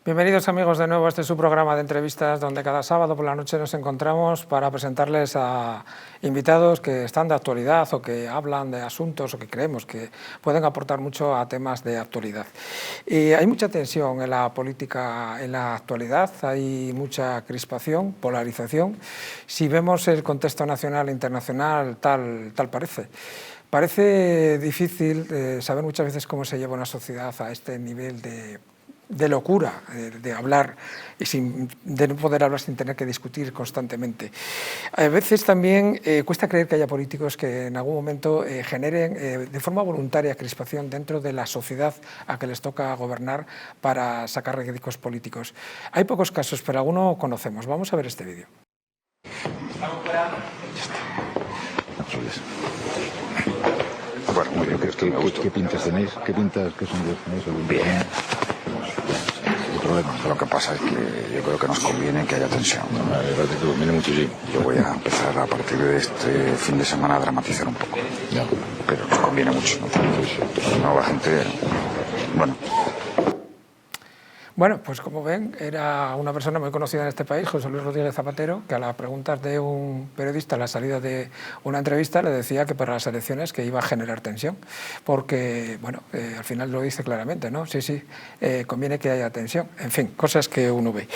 Bienvenidos amigos de nuevo a este su programa de entrevistas donde cada sábado por la noche nos encontramos para presentarles a invitados que están de actualidad o que hablan de asuntos o que creemos que pueden aportar mucho a temas de actualidad. Y hay mucha tensión en la política en la actualidad, hay mucha crispación, polarización. Si vemos el contexto nacional e internacional, tal parece. Parece difícil saber muchas veces cómo se lleva una sociedad a este nivel de locura, de hablar y de no poder hablar sin tener que discutir constantemente. A veces también cuesta creer que haya políticos que en algún momento generen de forma voluntaria crispación dentro de la sociedad a que les toca gobernar para sacar réditos políticos. Hay pocos casos, pero alguno conocemos. Vamos a ver este vídeo. Bueno, muy bien, ¿qué pintas tenéis? ¿Qué pintas que son tenéis? Bien. Lo que pasa es que yo creo que nos conviene que haya tensión. Me parece que conviene muchísimo. Yo voy a empezar a partir de este fin de semana a dramatizar un poco. Ya. Pero nos conviene mucho. La nueva gente, bueno. Bueno, pues como ven, era una persona muy conocida en este país, José Luis Rodríguez Zapatero, que a las preguntas de un periodista a la salida de una entrevista le decía que para las elecciones que iba a generar tensión, porque, bueno, al final lo dice claramente, ¿no? Sí, conviene que haya tensión. En fin, cosas que uno ve.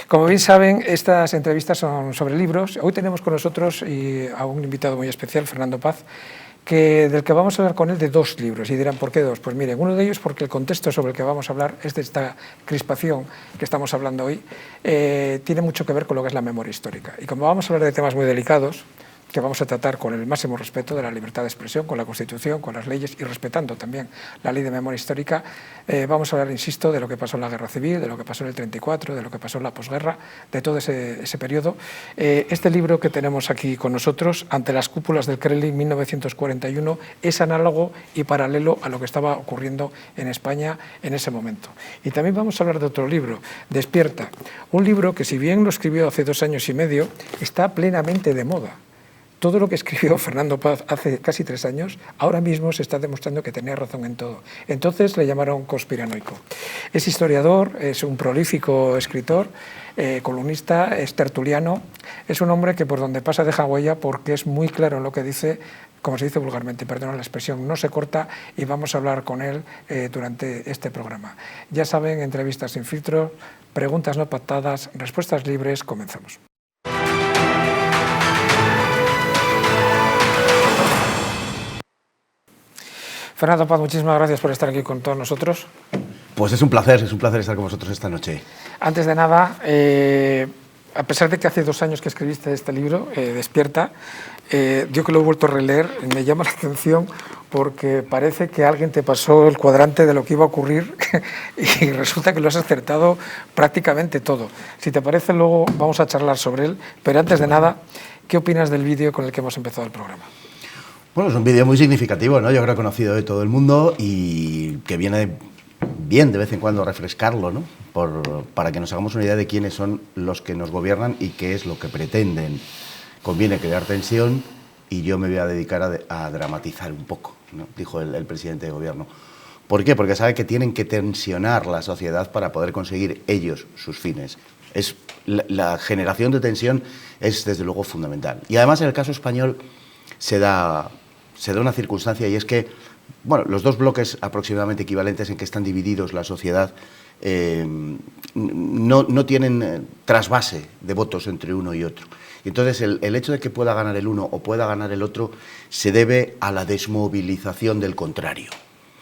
Como bien saben, estas entrevistas son sobre libros. Hoy tenemos con nosotros a un invitado muy especial, Fernando Paz, del que vamos a hablar con él de dos libros. Y dirán, ¿por qué dos? Pues miren, uno de ellos porque el contexto sobre el que vamos a hablar es de esta crispación que estamos hablando hoy, tiene mucho que ver con lo que es la memoria histórica. Y como vamos a hablar de temas muy delicados, que vamos a tratar con el máximo respeto de la libertad de expresión, con la Constitución, con las leyes y respetando también la ley de memoria histórica, vamos a hablar, insisto, de lo que pasó en la Guerra Civil, de lo que pasó en el 34, de lo que pasó en la posguerra, de todo ese periodo. Este libro que tenemos aquí con nosotros, Ante las cúpulas del Kremlin, 1941, es análogo y paralelo a lo que estaba ocurriendo en España en ese momento. Y también vamos a hablar de otro libro, Despierta, un libro que, si bien lo escribió hace 2 años y medio, está plenamente de moda. Todo lo que escribió Fernando Paz hace casi 3 años, ahora mismo se está demostrando que tenía razón en todo. Entonces le llamaron conspiranoico. Es historiador, es un prolífico escritor, columnista, es tertuliano. Es un hombre que por donde pasa deja huella porque es muy claro en lo que dice, como se dice vulgarmente, perdón la expresión, no se corta, y vamos a hablar con él durante este programa. Ya saben, entrevistas sin filtro, preguntas no pactadas, respuestas libres, comenzamos. Fernando Paz, muchísimas gracias por estar aquí con todos nosotros. Pues es un placer estar con vosotros esta noche. Antes de nada, a pesar de que hace 2 años que escribiste este libro, Despierta, yo que lo he vuelto a releer, me llama la atención porque parece que alguien te pasó el cuadrante de lo que iba a ocurrir y resulta que lo has acertado prácticamente todo. Si te parece, luego vamos a charlar sobre él, pero antes de nada, ¿qué opinas del vídeo con el que hemos empezado el programa? Bueno, es un vídeo muy significativo, ¿no? Yo creo conocido de todo el mundo y que viene bien de vez en cuando refrescarlo, ¿no? Para que nos hagamos una idea de quiénes son los que nos gobiernan y qué es lo que pretenden. Conviene crear tensión y yo me voy a dedicar a dramatizar un poco, ¿no? Dijo el presidente de gobierno. ¿Por qué? Porque sabe que tienen que tensionar la sociedad para poder conseguir ellos sus fines. La generación de tensión es desde luego fundamental. Y además en el caso español se da una circunstancia, y es que, bueno, los dos bloques aproximadamente equivalentes en que están divididos la sociedad no tienen trasvase de votos entre uno y otro. Y entonces el hecho de que pueda ganar el uno o pueda ganar el otro se debe a la desmovilización del contrario.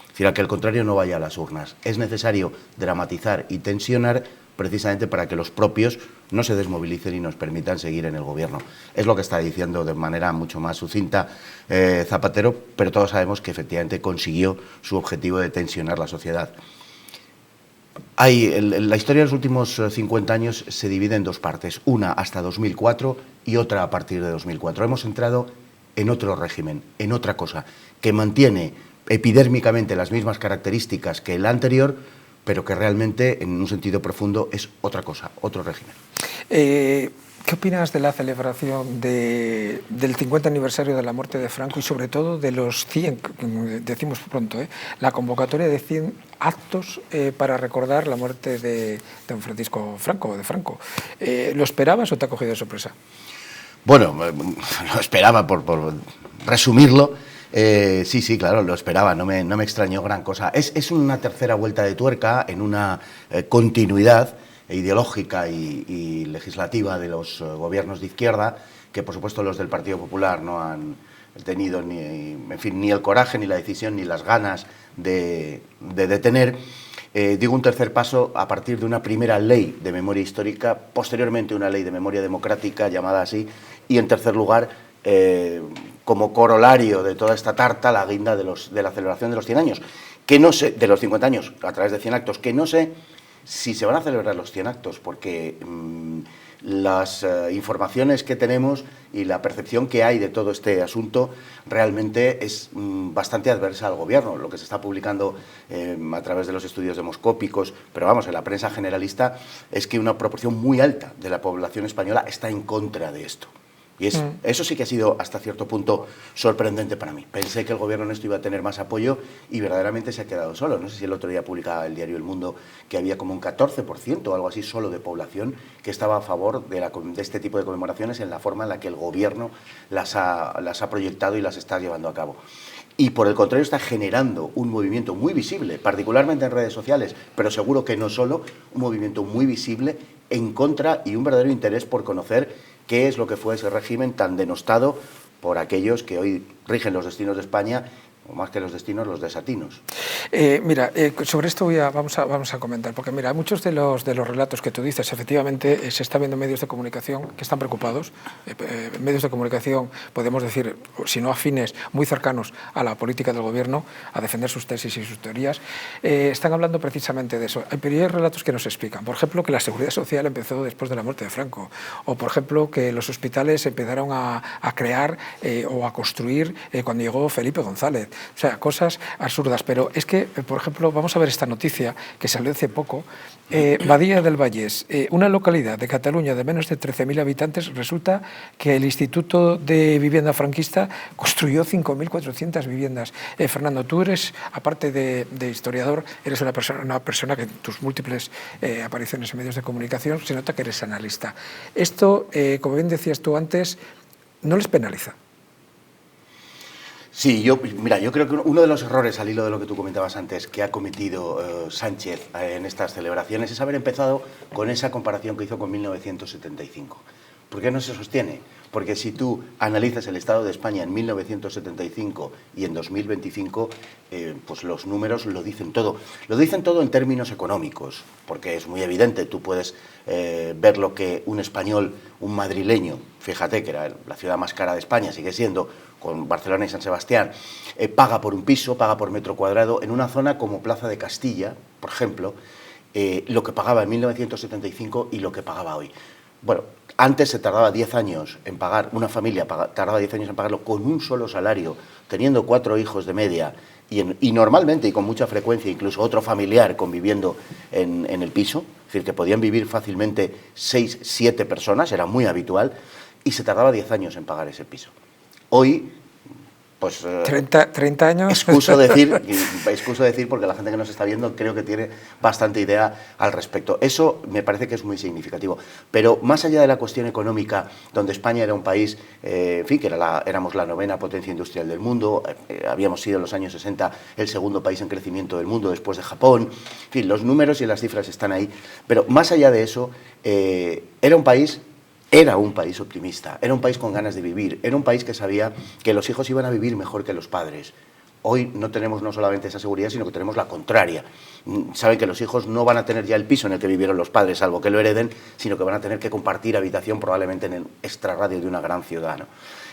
Es decir, a que el contrario no vaya a las urnas. Es necesario dramatizar y tensionar precisamente para que los propios no se desmovilicen y nos permitan seguir en el gobierno. Es lo que está diciendo de manera mucho más sucinta Zapatero, pero todos sabemos que efectivamente consiguió su objetivo de tensionar la sociedad. La historia de los últimos 50 años se divide en 2 partes, una hasta 2004 y otra a partir de 2004. Hemos entrado en otro régimen, en otra cosa, que mantiene epidérmicamente las mismas características que el anterior, pero que realmente, en un sentido profundo, es otra cosa, otro régimen. ¿Qué opinas de la celebración del 50 aniversario de la muerte de Franco y sobre todo de los 100, decimos pronto, la convocatoria de 100 actos para recordar la muerte de don Francisco Franco, de Franco? ¿Lo esperabas o te ha cogido de sorpresa? Bueno, lo esperaba, por resumirlo. Sí, claro, lo esperaba, no me extrañó gran cosa. Es una tercera vuelta de tuerca en una continuidad ideológica y legislativa de los gobiernos de izquierda, que por supuesto los del Partido Popular no han tenido ni el coraje, ni la decisión, ni las ganas de detener. Digo un tercer paso a partir de una primera ley de memoria histórica, posteriormente una ley de memoria democrática llamada así, y en tercer lugar, como corolario de toda esta tarta, la guinda de la celebración de los 100 años, que no sé, de los 50 años, a través de 100 actos, que no sé si se van a celebrar los 100 actos, porque las informaciones que tenemos y la percepción que hay de todo este asunto realmente es bastante adversa al gobierno. Lo que se está publicando a través de los estudios demoscópicos, pero vamos, en la prensa generalista, es que una proporción muy alta de la población española está en contra de esto. Y eso sí que ha sido hasta cierto punto sorprendente para mí. Pensé que el gobierno en esto iba a tener más apoyo y verdaderamente se ha quedado solo. No sé si el otro día publicaba el diario El Mundo que había como un 14% o algo así solo de población que estaba a favor de este tipo de conmemoraciones en la forma en la que el gobierno las ha proyectado y las está llevando a cabo. Y por el contrario está generando un movimiento muy visible, particularmente en redes sociales, pero seguro que no solo, un movimiento muy visible en contra y un verdadero interés por conocer qué es lo que fue ese régimen tan denostado por aquellos que hoy rigen los destinos de España, o más que los destinos, los desatinos. Mira, sobre esto vamos a comentar, porque mira, muchos de los relatos que tú dices, efectivamente se está viendo medios de comunicación que están preocupados, medios de comunicación, podemos decir, si no afines, muy cercanos a la política del gobierno, a defender sus tesis y sus teorías, están hablando precisamente de eso. Pero hay relatos que nos explican, por ejemplo, que la seguridad social empezó después de la muerte de Franco, o por ejemplo, que los hospitales empezaron a crear o a construir cuando llegó Felipe González. O sea, cosas absurdas, pero es que, por ejemplo, vamos a ver esta noticia que salió hace poco. Badía del Vallès, una localidad de Cataluña de menos de 13.000 habitantes, resulta que el Instituto de Vivienda Franquista construyó 5.400 viviendas. Fernando, tú eres, aparte de historiador, eres una persona que en tus múltiples apariciones en medios de comunicación se nota que eres analista. Esto, como bien decías tú antes, no les penaliza. Sí, mira, yo creo que uno de los errores, al hilo de lo que tú comentabas antes, que ha cometido Sánchez en estas celebraciones es haber empezado con esa comparación que hizo con 1975. ¿Por qué no se sostiene? Porque si tú analizas el estado de España en 1975 y en 2025, pues los números lo dicen todo. Lo dicen todo en términos económicos, porque es muy evidente. Tú puedes ver lo que un español, un madrileño, fíjate que era la ciudad más cara de España, sigue siendo, con Barcelona y San Sebastián, paga por un piso, paga por metro cuadrado, en una zona como Plaza de Castilla, por ejemplo, lo que pagaba en 1975 y lo que pagaba hoy. Bueno, antes se tardaba 10 años en pagar, una familia tardaba 10 años en pagarlo con un solo salario, teniendo 4 hijos de media y normalmente y con mucha frecuencia, incluso otro familiar conviviendo en el piso, es decir, que podían vivir fácilmente 6, 7 personas, era muy habitual, y se tardaba 10 años en pagar ese piso. Hoy, pues... 30 años. Excuso decir, porque la gente que nos está viendo creo que tiene bastante idea al respecto. Eso me parece que es muy significativo. Pero más allá de la cuestión económica, donde España era un país, en fin, que éramos la 9ª potencia industrial del mundo, habíamos sido en los años 60 el 2º país en crecimiento del mundo después de Japón, en fin, los números y las cifras están ahí. Pero más allá de eso, era un país optimista, era un país con ganas de vivir, era un país que sabía que los hijos iban a vivir mejor que los padres. Hoy no tenemos no solamente esa seguridad, sino que tenemos la contraria. Saben que los hijos no van a tener ya el piso en el que vivieron los padres, salvo que lo hereden, sino que van a tener que compartir habitación probablemente en el extrarradio de una gran ciudad, ¿no?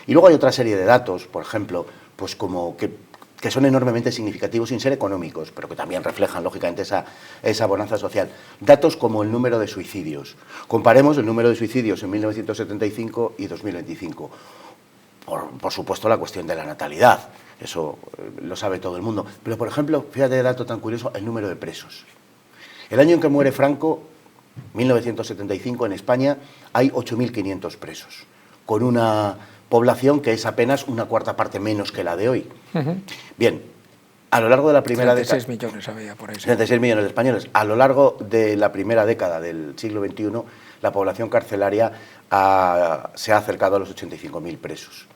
Y luego hay otra serie de datos, por ejemplo, pues como que son enormemente significativos sin ser económicos, pero que también reflejan, lógicamente, esa bonanza social. Datos como el número de suicidios. Comparemos el número de suicidios en 1975 y 2025. Por supuesto, la cuestión de la natalidad, eso lo sabe todo el mundo. Pero, por ejemplo, fíjate el dato tan curioso, el número de presos. El año en que muere Franco, 1975 en España hay 8.500 presos, con una población que es apenas una cuarta parte menos que la de hoy. Bien, a lo largo de la primera década... 36 millones había por ahí. 36 millones de españoles. A lo largo de la primera década del siglo XXI, la población carcelaria se ha acercado a los 85.000 presos.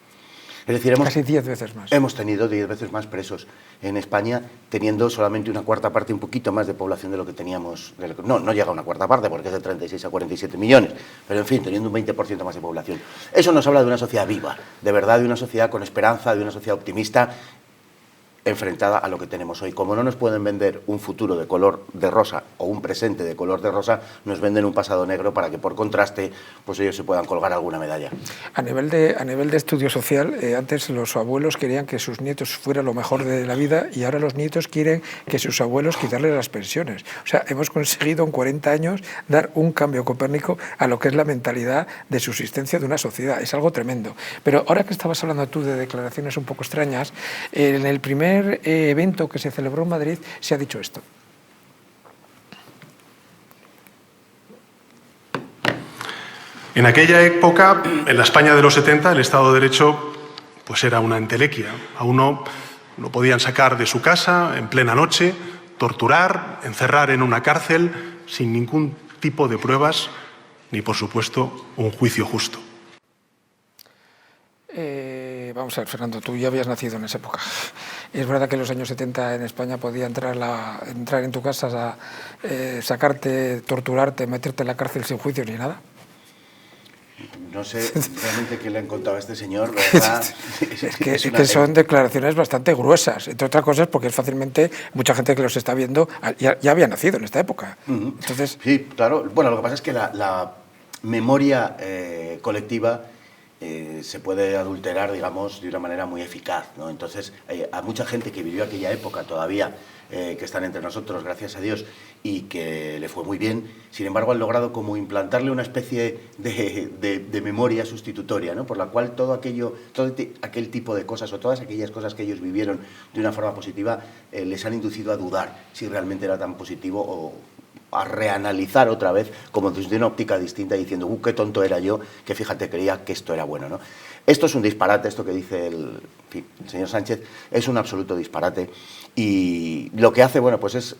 Es decir, casi 10 veces más. Hemos tenido 10 veces más presos en España, teniendo solamente una cuarta parte, un poquito más de población de lo que teníamos. No llega a una cuarta parte, porque es de 36 a 47 millones, pero en fin, teniendo un 20% más de población. Eso nos habla de una sociedad viva, de verdad, de una sociedad con esperanza, de una sociedad optimista, enfrentada a lo que tenemos hoy. Como no nos pueden vender un futuro de color de rosa o un presente de color de rosa, nos venden un pasado negro para que por contraste pues ellos se puedan colgar alguna medalla. A nivel de estudio social, antes los abuelos querían que sus nietos fueran lo mejor de la vida y ahora los nietos quieren que sus abuelos quitarles las pensiones. O sea, hemos conseguido en 40 años dar un cambio copérnico a lo que es la mentalidad de subsistencia de una sociedad. Es algo tremendo. Pero ahora que estabas hablando tú de declaraciones un poco extrañas, en el primer evento que se celebró en Madrid se ha dicho esto. En aquella época, en la España de los 70, el Estado de Derecho pues era una entelequia. A uno lo podían sacar de su casa en plena noche, torturar, encerrar en una cárcel sin ningún tipo de pruebas ni, por supuesto, un juicio justo. Vamos a ver, Fernando, tú ya habías nacido en esa época. Es verdad que en los años 70 en España podía entrar en tu casa, sacarte, torturarte, meterte en la cárcel sin juicio ni nada. No sé realmente qué le han contado a este señor, ¿verdad? Es que son declaraciones bastante gruesas, entre otras cosas porque fácilmente mucha gente que los está viendo ya había nacido en esta época. Entonces... Sí, claro. Bueno, lo que pasa es que la memoria colectiva se puede adulterar, digamos, de una manera muy eficaz, ¿no? Entonces, a mucha gente que vivió aquella época todavía, que están entre nosotros, gracias a Dios, y que le fue muy bien, sin embargo, han logrado como implantarle una especie de memoria sustitutoria, ¿no? Por la cual todo aquel tipo de cosas o todas aquellas cosas que ellos vivieron de una forma positiva les han inducido a dudar si realmente era tan positivo o a reanalizar otra vez como desde una óptica distinta diciendo qué tonto era yo, que fíjate, creía que esto era bueno, ¿no? Esto es un disparate, esto que dice el señor Sánchez es un absoluto disparate y lo que hace, bueno, pues es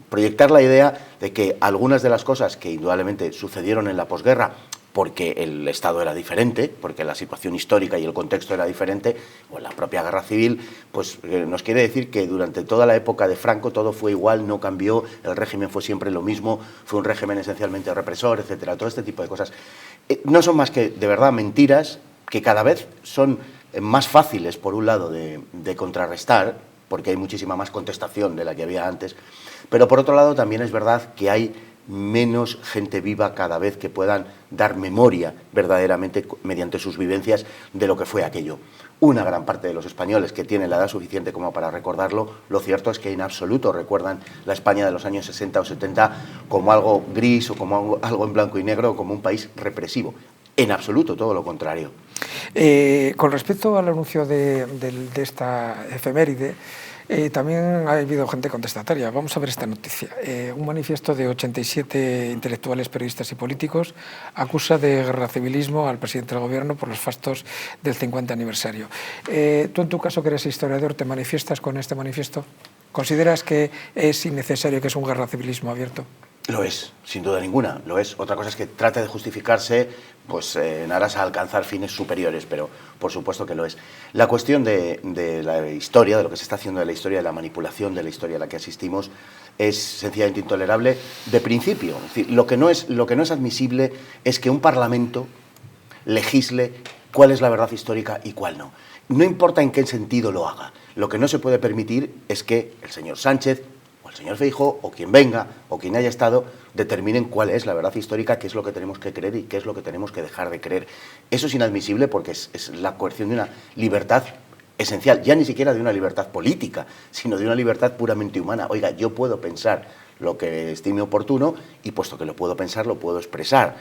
proyectar la idea de que algunas de las cosas que indudablemente sucedieron en la posguerra porque el Estado era diferente, porque la situación histórica y el contexto era diferente, o en la propia guerra civil, pues nos quiere decir que durante toda la época de Franco todo fue igual, no cambió, el régimen fue siempre lo mismo, fue un régimen esencialmente represor, etcétera, todo este tipo de cosas. No son más que, de verdad, mentiras que cada vez son más fáciles, por un lado, de contrarrestar, porque hay muchísima más contestación de la que había antes, pero por otro lado también es verdad que hay menos gente viva cada vez que puedan dar memoria verdaderamente mediante sus vivencias de lo que fue aquello. Una gran parte de los españoles que tienen la edad suficiente como para recordarlo, lo cierto es que en absoluto recuerdan la España de los años 60 o 70 como algo gris o como algo en blanco y negro o como un país represivo. En absoluto, todo lo contrario. Con respecto al anuncio de esta efeméride, también ha habido gente contestataria. Vamos a ver esta noticia. Un manifiesto de 87 intelectuales, periodistas y políticos acusa de guerra civilismo al presidente del gobierno por los fastos del 50 aniversario. Tú, en tu caso, que eres historiador, ¿te manifiestas con este manifiesto? ¿Consideras que es innecesario, que es un guerra civilismo abierto? Lo es, sin duda ninguna, lo es. Otra cosa es que trate de justificarse pues, en aras a alcanzar fines superiores, pero por supuesto que lo es. La cuestión de la historia, de lo que se está haciendo de la historia, de la manipulación de la historia a la que asistimos, es sencillamente intolerable de principio. Es decir, lo que no es admisible es que un parlamento legisle cuál es la verdad histórica y cuál no. No importa en qué sentido lo haga. Lo que no se puede permitir es que el señor Sánchez el señor Feijóo, o quien venga, o quien haya estado, determinen cuál es la verdad histórica, qué es lo que tenemos que creer y qué es lo que tenemos que dejar de creer. Eso es inadmisible porque es la coerción de una libertad esencial, ya ni siquiera de una libertad política, sino de una libertad puramente humana. Oiga, yo puedo pensar lo que estime oportuno y puesto que lo puedo pensar, lo puedo expresar.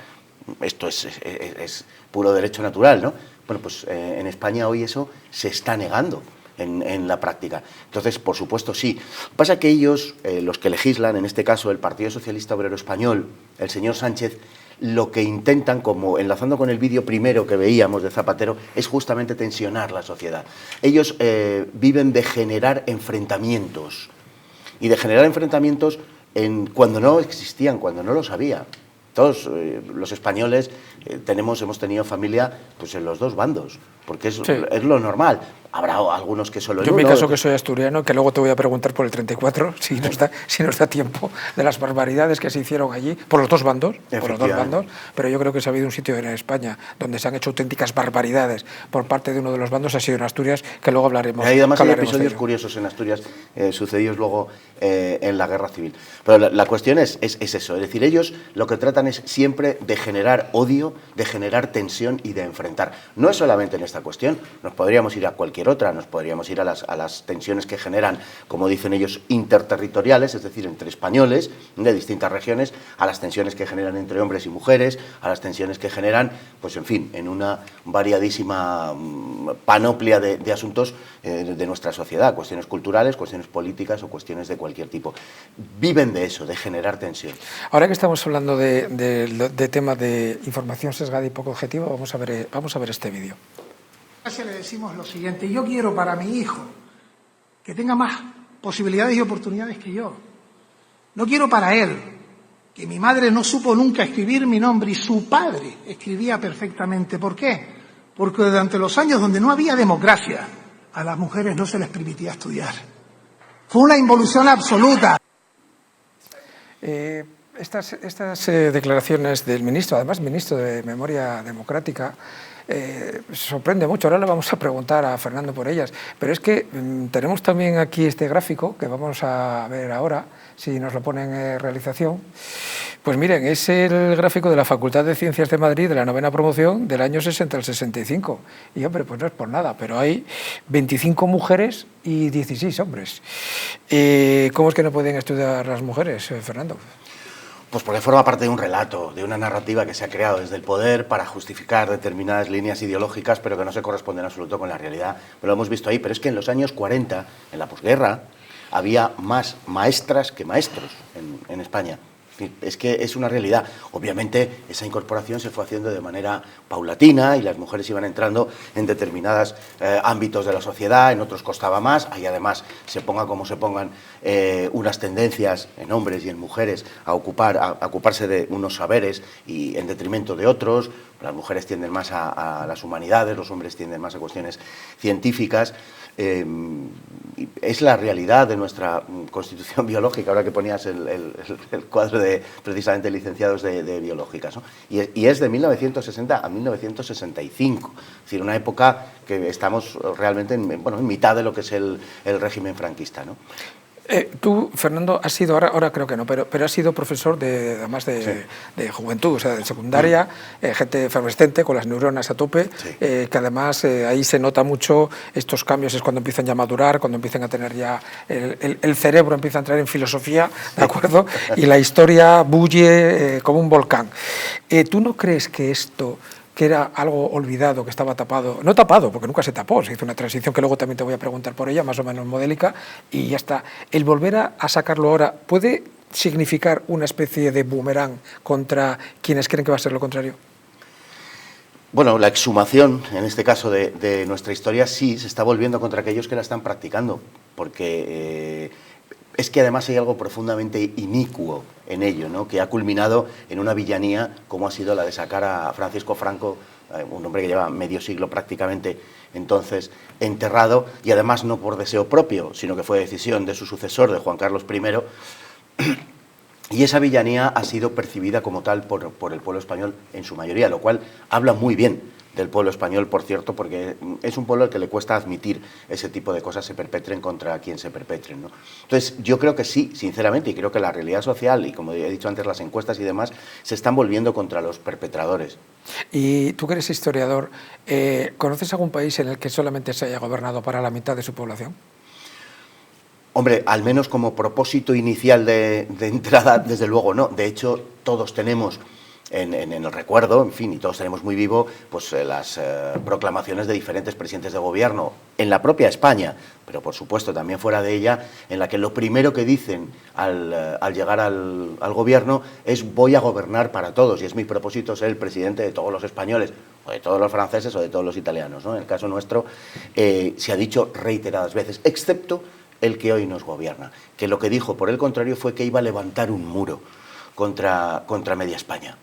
Esto es puro derecho natural, ¿no? Bueno, pues en España hoy eso se está negando. en la práctica. Entonces, por supuesto, sí. Lo que pasa es que ellos, los que legislan, en este caso el Partido Socialista Obrero Español, el señor Sánchez, lo que intentan, como enlazando con el vídeo primero que veíamos de Zapatero, es justamente tensionar la sociedad. Ellos viven de generar enfrentamientos, y de generar enfrentamientos cuando no existían, cuando no los había. Todos los españoles hemos tenido familia pues en los dos bandos, porque es lo normal. Habrá algunos que solo... Yo en mi caso, que soy asturiano, que luego te voy a preguntar por el 34, si nos da tiempo, de las barbaridades que se hicieron allí, por los dos bandos, pero yo creo que si ha habido un sitio en España donde se han hecho auténticas barbaridades por parte de uno de los bandos, ha sido en Asturias, que luego hablaremos. Y además hay episodios curiosos en Asturias, sucedidos luego en la Guerra Civil. Pero la cuestión es eso, es decir, ellos lo que tratan es siempre de generar odio, de generar tensión y de enfrentar. No es solamente en esta cuestión, nos podríamos ir a cualquier otra, nos podríamos ir a las tensiones que generan, como dicen ellos, interterritoriales, es decir, entre españoles de distintas regiones, a las tensiones que generan entre hombres y mujeres, a las tensiones que generan, pues en fin, en una variadísima panoplia de asuntos de nuestra sociedad, cuestiones culturales, cuestiones políticas o cuestiones de cualquier tipo. Viven de eso, de generar tensión. Ahora que estamos hablando de temas de información sesgada y poco objetiva, vamos a ver este vídeo. Le decimos lo siguiente: yo quiero para mi hijo que tenga más posibilidades y oportunidades que yo. No quiero para él que mi madre no supo nunca escribir mi nombre y su padre escribía perfectamente. ¿Por qué? Porque durante los años donde no había democracia, a las mujeres no se les permitía estudiar. Fue una involución absoluta. Estas declaraciones del ministro, además ministro de Memoria Democrática, sorprende mucho. Ahora le vamos a preguntar a Fernando por ellas, pero es que tenemos también aquí este gráfico que vamos a ver ahora, si nos lo ponen en realización. Pues miren, es el gráfico de la Facultad de Ciencias de Madrid de la 9ª promoción del año 60 al 65. Y hombre, pues no es por nada, pero hay 25 mujeres y 16 hombres. ¿Cómo es que no pueden estudiar las mujeres, Fernando? Pues porque forma parte de un relato, de una narrativa que se ha creado desde el poder para justificar determinadas líneas ideológicas, pero que no se corresponden en absoluto con la realidad. Lo hemos visto ahí, pero es que en los años 40, en la posguerra, había más maestras que maestros en España. Es que es una realidad. Obviamente esa incorporación se fue haciendo de manera paulatina y las mujeres iban entrando en determinados ámbitos de la sociedad, en otros costaba más. Hay además, se ponga como se pongan, unas tendencias en hombres y en mujeres a ocuparse de unos saberes y en detrimento de otros. Las mujeres tienden más a las humanidades, los hombres tienden más a cuestiones científicas. Es la realidad de nuestra constitución biológica, ahora que ponías el cuadro de precisamente licenciados de biológicas, ¿no? Y es de 1960 a 1965, es decir, una época que estamos realmente en mitad de lo que es el régimen franquista, ¿no? Tú, Fernando, has sido, ahora creo que no, pero has sido profesor además de juventud, o sea, de secundaria, gente efervescente, con las neuronas a tope, que además ahí se nota mucho estos cambios, es cuando empiezan ya a madurar, cuando empiezan a tener ya el cerebro empieza a entrar en filosofía, ¿de acuerdo? Y la historia bulle como un volcán. ¿Tú no crees que esto, que era algo olvidado, que estaba tapado, no tapado, porque nunca se tapó, se hizo una transición que luego también te voy a preguntar por ella, más o menos modélica, y ya está, el volver a sacarlo ahora, ¿puede significar una especie de boomerang contra quienes creen que va a ser lo contrario? Bueno, la exhumación, en este caso de nuestra historia, sí, se está volviendo contra aquellos que la están practicando, porque es que además hay algo profundamente inicuo en ello, ¿no? Que ha culminado en una villanía como ha sido la de sacar a Francisco Franco, un hombre que lleva medio siglo prácticamente entonces enterrado, y además no por deseo propio, sino que fue decisión de su sucesor, de Juan Carlos I, y esa villanía ha sido percibida como tal por el pueblo español en su mayoría, lo cual habla muy bien del pueblo español, por cierto, porque es un pueblo al que le cuesta admitir ese tipo de cosas se perpetren contra quien se perpetren, ¿no? Entonces, yo creo que sí, sinceramente, y creo que la realidad social, y como he dicho antes, las encuestas y demás, se están volviendo contra los perpetradores. Y tú que eres historiador, ¿conoces algún país en el que solamente se haya gobernado para la mitad de su población? Hombre, al menos como propósito inicial de entrada, desde luego no. De hecho, todos tenemos en el recuerdo, en fin, y todos tenemos muy vivo pues las proclamaciones de diferentes presidentes de gobierno en la propia España, pero por supuesto también fuera de ella, en la que lo primero que dicen al llegar al gobierno es voy a gobernar para todos y es mi propósito ser el presidente de todos los españoles, o de todos los franceses o de todos los italianos, ¿no? En el caso nuestro se ha dicho reiteradas veces, excepto el que hoy nos gobierna, que lo que dijo por el contrario fue que iba a levantar un muro contra media España.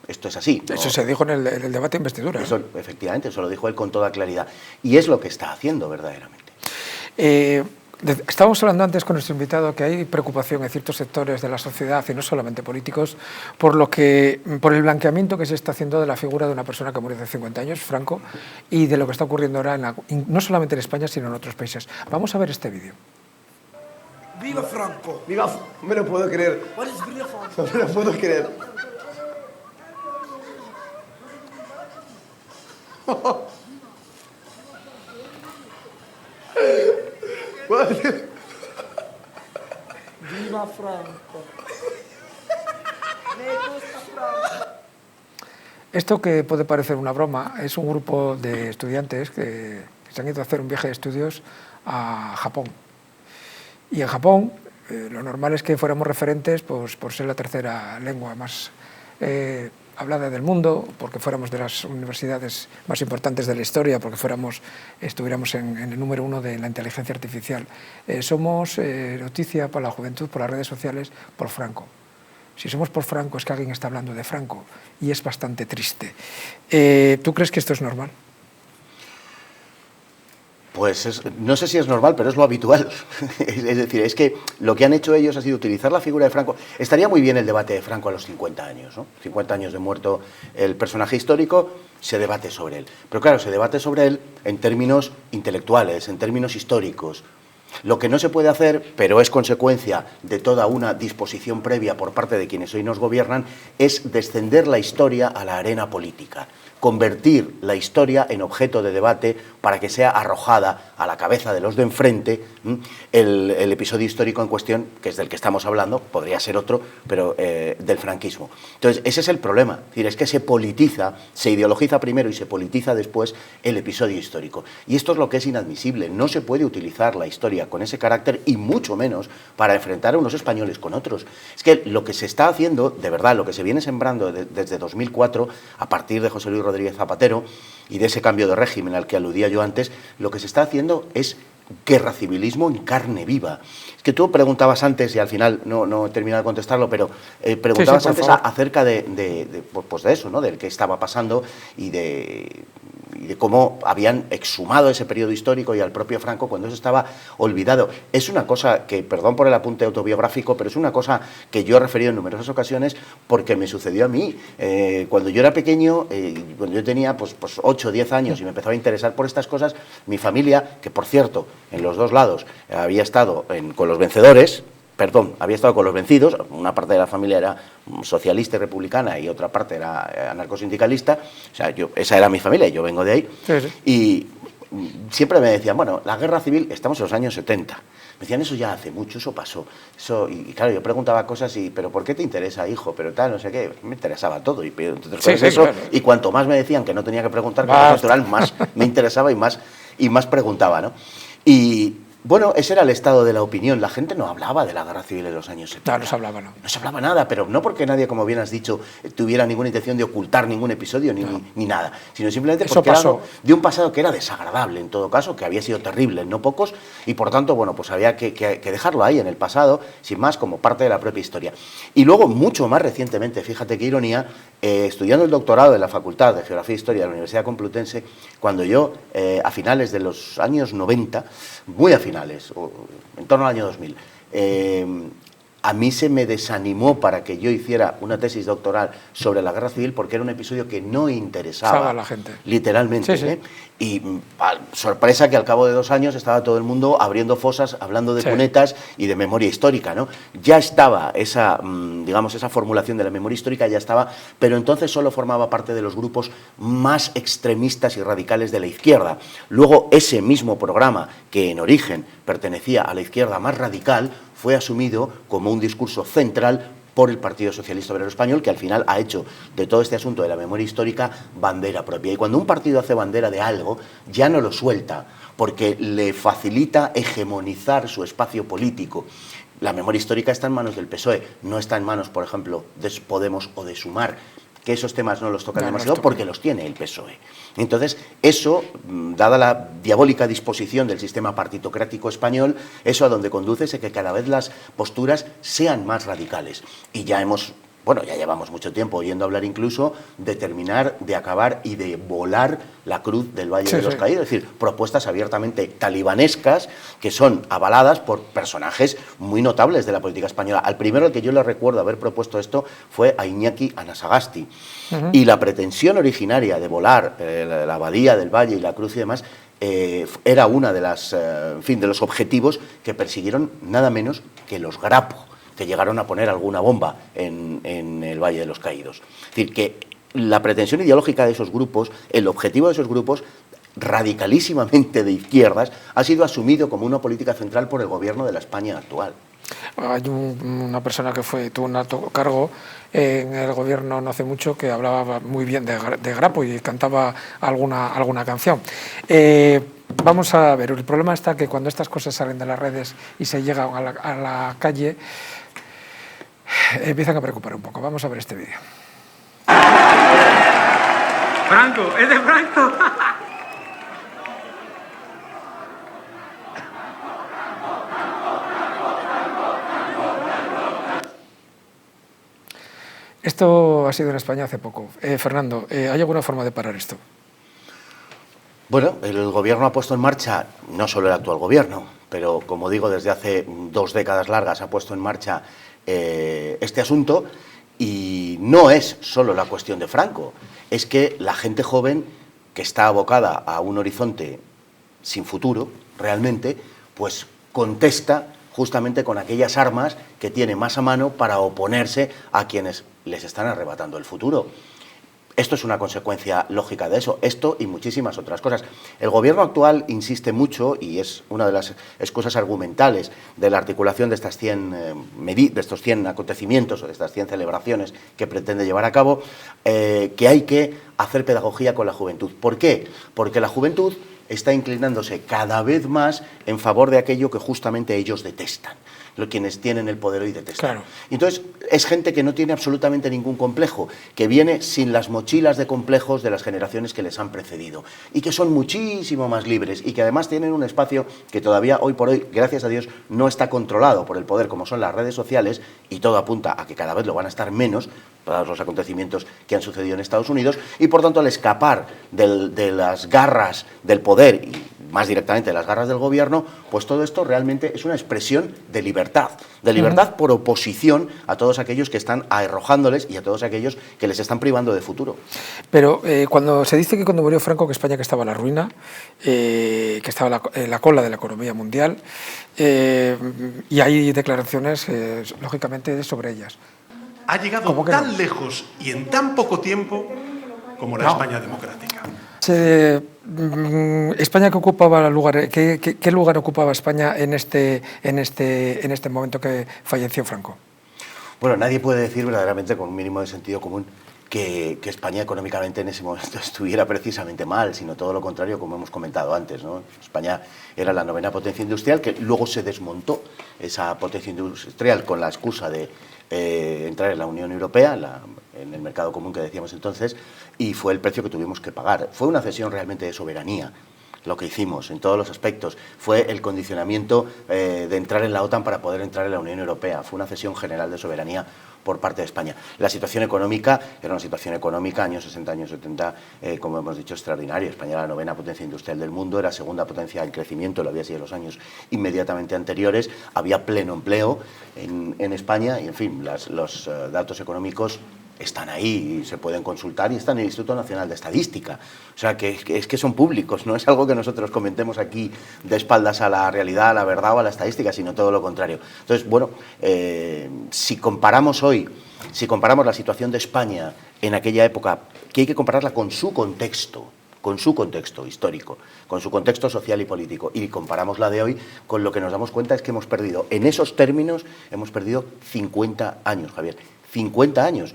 Esto es así, ¿no? Eso se dijo en el debate de investidura. Eso, efectivamente, eso lo dijo él con toda claridad. Y es lo que está haciendo verdaderamente. Estábamos hablando antes con nuestro invitado que hay preocupación en ciertos sectores de la sociedad, y no solamente políticos, por el blanqueamiento que se está haciendo de la figura de una persona que murió hace 50 años, Franco, y de lo que está ocurriendo ahora, no solamente en España, sino en otros países. Vamos a ver este vídeo. ¡Viva Franco! ¡Viva! No me lo puedo creer. What is Viva Franco? No me lo puedo creer. ¡Viva Franco! Me gusta Franco. Esto, que puede parecer una broma, es un grupo de estudiantes que se han ido a hacer un viaje de estudios a Japón. Y en Japón lo normal es que fuéramos referentes pues, por ser la tercera lengua más hablada del mundo, porque fuéramos de las universidades más importantes de la historia, porque estuviéramos en el número 1 de la inteligencia artificial. Somos noticia para la juventud, por las redes sociales, por Franco. Si somos por Franco es que alguien está hablando de Franco, y es bastante triste. ¿Tú crees que esto es normal? Pues no sé si es normal, pero es lo habitual. Es decir, es que lo que han hecho ellos ha sido utilizar la figura de Franco. Estaría muy bien el debate de Franco a los 50 años, ¿no? 50 años de muerto el personaje histórico, se debate sobre él. Pero claro, se debate sobre él en términos intelectuales, en términos históricos. Lo que no se puede hacer, pero es consecuencia de toda una disposición previa por parte de quienes hoy nos gobiernan, es descender la historia a la arena política, convertir la historia en objeto de debate para que sea arrojada a la cabeza de los de enfrente el episodio histórico en cuestión, que es del que estamos hablando, podría ser otro, pero del franquismo. Entonces, ese es el problema, es decir, es que se politiza, se ideologiza primero y se politiza después el episodio histórico. Y esto es lo que es inadmisible, no se puede utilizar la historia con ese carácter y mucho menos para enfrentar a unos españoles con otros. Es que lo que se está haciendo, de verdad, lo que se viene sembrando desde 2004, a partir de José Luis Rodríguez Zapatero y de ese cambio de régimen al que aludía yo antes, lo que se está haciendo es guerra civilismo en carne viva. Es que tú preguntabas antes, y al final no he terminado de contestarlo, pero preguntabas antes acerca de eso, ¿no? Del que estaba pasando y de cómo habían exhumado ese periodo histórico y al propio Franco cuando eso estaba olvidado. Es una cosa que, perdón por el apunte autobiográfico, pero es una cosa que yo he referido en numerosas ocasiones porque me sucedió a mí. Cuando yo era pequeño, cuando yo tenía pues 8 o 10 años y me empezaba a interesar por estas cosas, mi familia, que por cierto, en los dos lados había estado con los vencedores, había estado con los vencidos, una parte de la familia era socialista y republicana y otra parte era anarcosindicalista, o sea, esa era mi familia y yo vengo de ahí, sí. Y siempre me decían, bueno, la guerra civil, estamos en los años 70, me decían, eso ya hace mucho, eso pasó, y claro, yo preguntaba cosas pero ¿por qué te interesa, hijo? Pero tal, no sé qué, me interesaba todo, y entonces eso, claro. Y cuanto más me decían que no tenía que preguntar, que era natural, más me interesaba y más preguntaba, ¿no? Y bueno, ese era el estado de la opinión. La gente no hablaba de la guerra civil en los años 70. No se hablaba, no. No se hablaba nada, pero no porque nadie, como bien has dicho, tuviera ninguna intención de ocultar ningún episodio ni nada, sino simplemente porque era algo de un pasado que era desagradable, en todo caso, que había sido terrible en no pocos, y por tanto, bueno, pues había que dejarlo ahí, en el pasado, sin más, como parte de la propia historia. Y luego, mucho más recientemente, fíjate qué ironía, estudiando el doctorado en la Facultad de Geografía e Historia de la Universidad Complutense, cuando yo, a finales de los años 90, muy a finales, o en torno al año 2000, a mí se me desanimó para que yo hiciera una tesis doctoral sobre la guerra civil porque era un episodio que no interesaba a la gente. Literalmente. Sí, sí. Y sorpresa que al cabo de 2 años estaba todo el mundo abriendo fosas, hablando de cunetas y de memoria histórica, ¿no? Ya estaba esa formulación de la memoria histórica, ya estaba, pero entonces solo formaba parte de los grupos más extremistas y radicales de la izquierda. Luego ese mismo programa, que en origen pertenecía a la izquierda más radical, fue asumido como un discurso central por el Partido Socialista Obrero Español, que al final ha hecho de todo este asunto de la memoria histórica bandera propia. Y cuando un partido hace bandera de algo, ya no lo suelta, porque le facilita hegemonizar su espacio político. La memoria histórica está en manos del PSOE, no está en manos, por ejemplo, de Podemos o de Sumar, que esos temas no los tocan demasiado porque los tiene el PSOE. Entonces, eso, dada la diabólica disposición del sistema partitocrático español, eso a donde conduce es que cada vez las posturas sean más radicales. Y ya llevamos mucho tiempo oyendo hablar incluso de terminar, de acabar y de volar la cruz del Valle de los Caídos, es decir, propuestas abiertamente talibanescas que son avaladas por personajes muy notables de la política española. Al primero al que yo le recuerdo haber propuesto esto fue a Iñaki Anasagasti. Y la pretensión originaria de volar la abadía del Valle y la cruz y demás era una de de los objetivos que persiguieron nada menos que los Grapo, que llegaron a poner alguna bomba en el Valle de los Caídos. Es decir, que la pretensión ideológica de esos grupos, el objetivo de esos grupos, radicalísimamente de izquierdas, ha sido asumido como una política central por el gobierno de la España actual. Hay una persona que tuvo un alto cargo en el gobierno no hace mucho que hablaba muy bien de Grapo y cantaba alguna canción. Vamos a ver, el problema está que cuando estas cosas salen de las redes y se llegan a la calle, empiezan a preocupar un poco. Vamos a ver este vídeo. Franco, es de Franco. Esto ha sido en España hace poco. Fernando, ¿hay alguna forma de parar esto? Bueno, el gobierno ha puesto en marcha, no solo el actual gobierno, pero como digo, desde hace 2 décadas largas ha puesto en marcha este asunto, y no es solo la cuestión de Franco, es que la gente joven que está abocada a un horizonte sin futuro, realmente, pues contesta justamente con aquellas armas que tiene más a mano para oponerse a quienes les están arrebatando el futuro. Esto es una consecuencia lógica de eso, esto y muchísimas otras cosas. El gobierno actual insiste mucho, y es una de las excusas argumentales de la articulación de estos 100 acontecimientos o de estas 100 celebraciones que pretende llevar a cabo, que hay que hacer pedagogía con la juventud. ¿Por qué? Porque la juventud está inclinándose cada vez más en favor de aquello que justamente ellos detestan, quienes tienen el poder hoy detestan. Claro. Entonces, es gente que no tiene absolutamente ningún complejo, que viene sin las mochilas de complejos de las generaciones que les han precedido, y que son muchísimo más libres, y que además tienen un espacio que todavía hoy por hoy, gracias a Dios, no está controlado por el poder, como son las redes sociales, y todo apunta a que cada vez lo van a estar menos, para los acontecimientos que han sucedido en Estados Unidos, y por tanto al escapar de las garras del poder y más directamente de las garras del gobierno, pues todo esto realmente es una expresión de libertad por oposición a todos aquellos que están arrojándoles y a todos aquellos que les están privando de futuro. Pero cuando se dice que cuando murió Franco que España que estaba en la ruina, que estaba en la cola de la economía mundial, y hay declaraciones, lógicamente, sobre ellas. Ha llegado tan lejos y en tan poco tiempo como la España democrática. España que ocupaba lugar, ¿qué lugar ocupaba España en este momento que falleció Franco? Bueno, nadie puede decir verdaderamente con un mínimo de sentido común que España económicamente en ese momento estuviera precisamente mal, sino todo lo contrario, como hemos comentado antes, ¿no? España era la 9ª potencia industrial, que luego se desmontó esa potencia industrial con la excusa de entrar en la Unión Europea, en el mercado común que decíamos entonces, y fue el precio que tuvimos que pagar. Fue una cesión realmente de soberanía lo que hicimos en todos los aspectos. Fue el condicionamiento de entrar en la OTAN para poder entrar en la Unión Europea. Fue una cesión general de soberanía por parte de España. La situación económica era una situación económica, años 60, años 70, como hemos dicho, extraordinaria. España era la 9ª potencia industrial del mundo, era segunda potencia en crecimiento, lo había sido en los años inmediatamente anteriores, había pleno empleo en España y, en fin, los datos económicos están ahí y se pueden consultar y están en el Instituto Nacional de Estadística. O sea, que son públicos, no es algo que nosotros comentemos aquí de espaldas a la realidad, a la verdad o a la estadística, sino todo lo contrario. Entonces, bueno, si comparamos la situación de España en aquella época, que hay que compararla con su contexto, con su contexto histórico, con su contexto social y político, y comparamos la de hoy, con lo que nos damos cuenta es que hemos perdido, en esos términos, hemos perdido 50 años, Javier, 50 años.